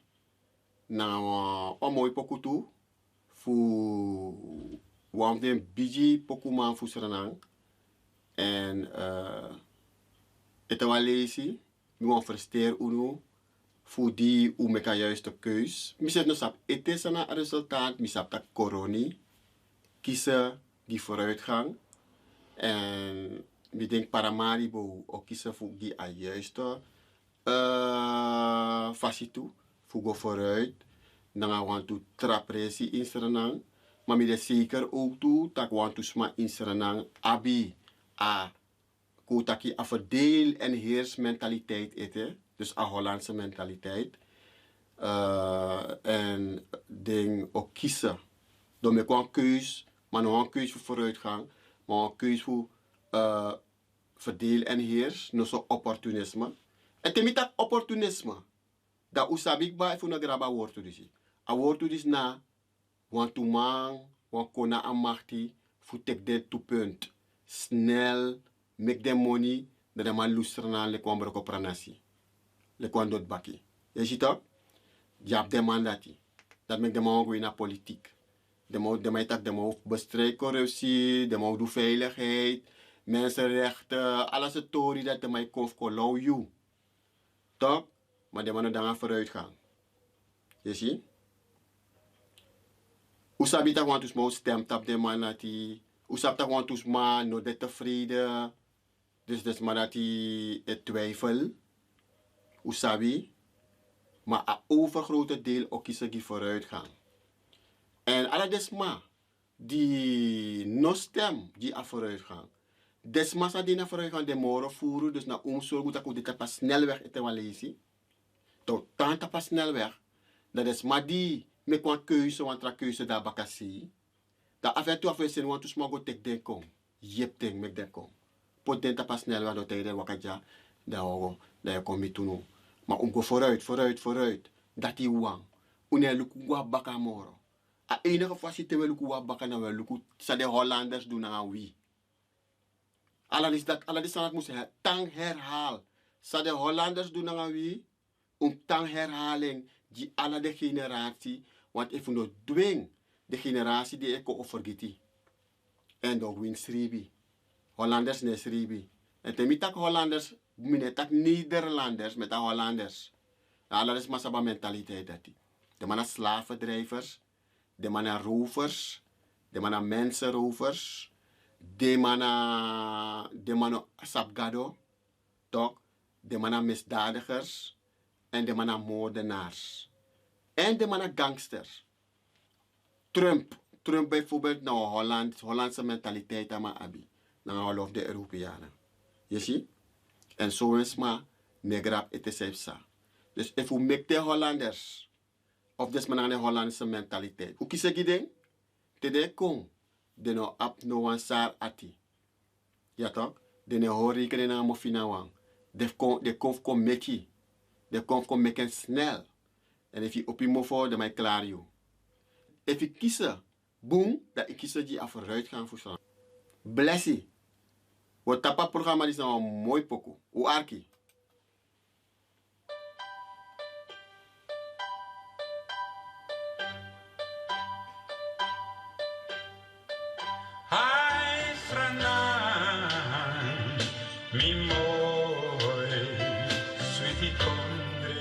Na o mooi pokutu. Fu wamden biji pokuma fu Suriname. En etawalesi. Nu gaan versteren uno voor die hoe meka juiste keus. Misschien nog sap etesana resultaat, misschien dat coroni kiezen die vooruitgang en ik denk paramaribo ook kiezen voor die juiste fasitu voor go vooruit. Dan gaan we want to trapressie in Suriname, maar ik zeker ook toe dat we want to sma in Suriname abi a kotaki a verdeel en heersmentaliteit eten. Dus a Hollandse mentaliteit. En ding ook kiezen. Door me kwam keus, maar nog een keus voor vooruitgang. Maar een keus voor verdeel en heers. Nog zo opportunisme. En te met dat opportunisme. Dat usabik ba even een graba woord dus. A woord dus na. Want to man, want kona amachti. Voor tek de to punt. Snel. Make them money, dat de man luisteren naar le kwam broko pranasi. Le kwam dot baki. Je ziet dat? Jab de man dati. Dat make de man ook weer naar politiek. De man bestrijden corruptie, de man doet veiligheid, mensenrechten, alles het tori dat de man komt kolou you. Toch? Maar de man dan gaan vooruit gaan. Je ziet? Usabi dat want us mo stemt op de man dati. Usab dat want us ma no de tevreden. Dus maar dat hij het twijfel, usabi, maar een overgrote deel ook is er vooruit gaan. En alle desma die no stem die aan vooruit gaan. Desma sa die naar vooruit gaan de moro voeren, dus na omzorgen dat ik dit pas snelweg eten wel lezen. Tot tante pas snelweg. Dat is maar die met een keuze, want een keuze daar bakassi. Dat af en toe afwezig want dus maar go tek den kom. Jep ding met den kom. Potenta pas snel waar dat hij wakaja daar je komt toe. Maar om go vooruit. Dat die wang. Une luku wa baka moro. A enige faciliteit we luku wa baka na we luku sa de Hollanders doen na wie. Alla die sanat moest tang herhaal. Sa de Hollanders doen aan wie? Tang herhaling die alle de generatie. Want if we dwing de generatie die ik overgiti. En ook win sribi. Hollanders ne sribi. En te mitak Hollanders, minetak Nederlanders met de Hollanders. Alla is masaba mentaliteit dat die. De mannen slavendrijvers, de mannen rovers, de mannen mensenrovers, de mannen sapgado, toch? De mannen misdadigers en de mannen moordenaars. En de mannen gangsters. Trump bijvoorbeeld, nou Hollandse mentaliteit aan mijn abi. Nou, of de Europeanen. Je ziet? En zo is maar negrap etc. Dus if we make de Hollanders, of des maar een Hollandse mentaliteit. Hoe kies ik die? Tede kon, de no ap no wan sar ati. Ja toch? De ne hori kene na mo fina wang. De kom meki. De kom meken snel. En if je op je mofo, dan ben je klaar joh. If je kiezen, boom, dat ik kiezen die vooruit gaan voor zo. Blessie. Wat tapa programma is nou een mooi poko. Hoe arki? Hai Franan, mi moi, sweetie condre.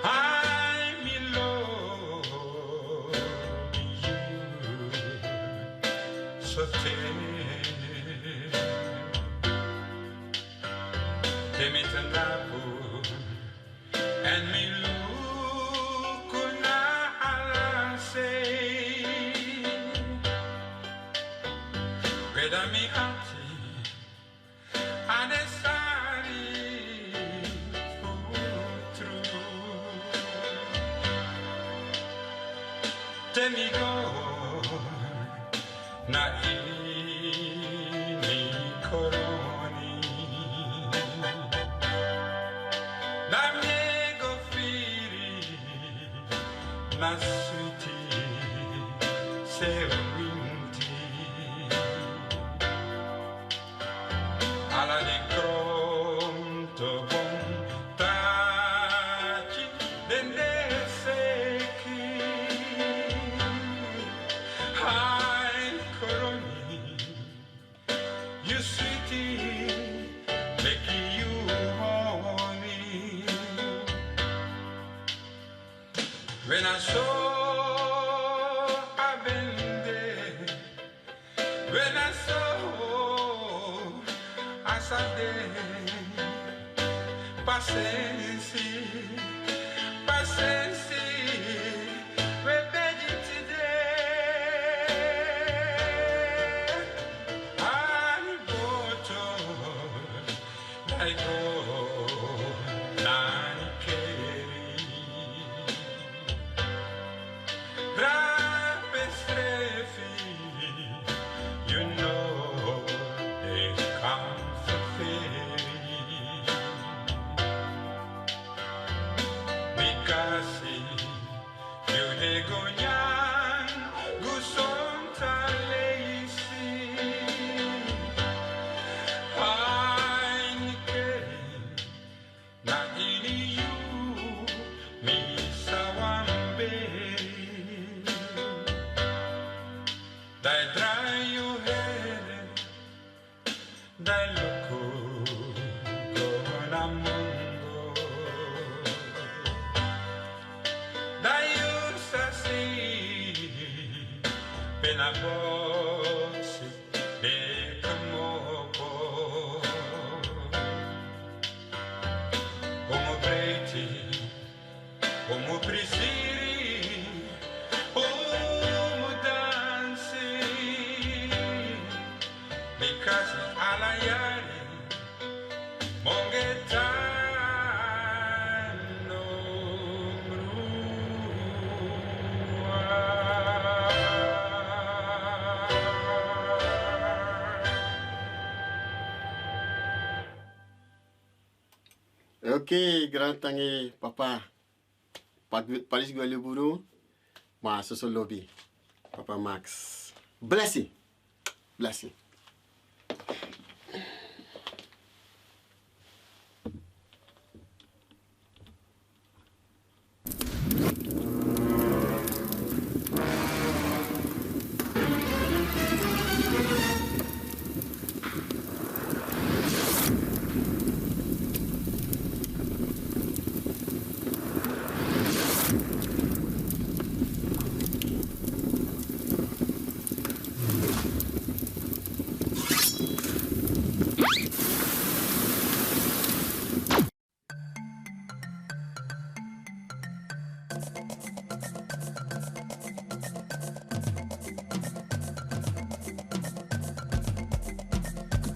Hai mi love you, so te mi tenabu, and mi look na ala say. Weda mi ati adesari futru temi go na ini koroni na miego firi na suiti se alla de cronto bontaci dende secchi hai coroni you sweetie make you honey when I saw a bende when I saw Asade, paciência, we beg you today. I'm bored, I go, nani keri, grape strefi, you know they come. Kasi you de gonyan guson talesi Hain keri na ini you mi sawambe Dai dry you head Dai loko gonamo Pena bossi de camopo Como preti, como prisiri Como dansi Because alla yari Mongeta Oke, grand tangi papa. Paris gue liburu. Ma soso lobby. Papa Max. Blessing. Bless you.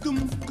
Dum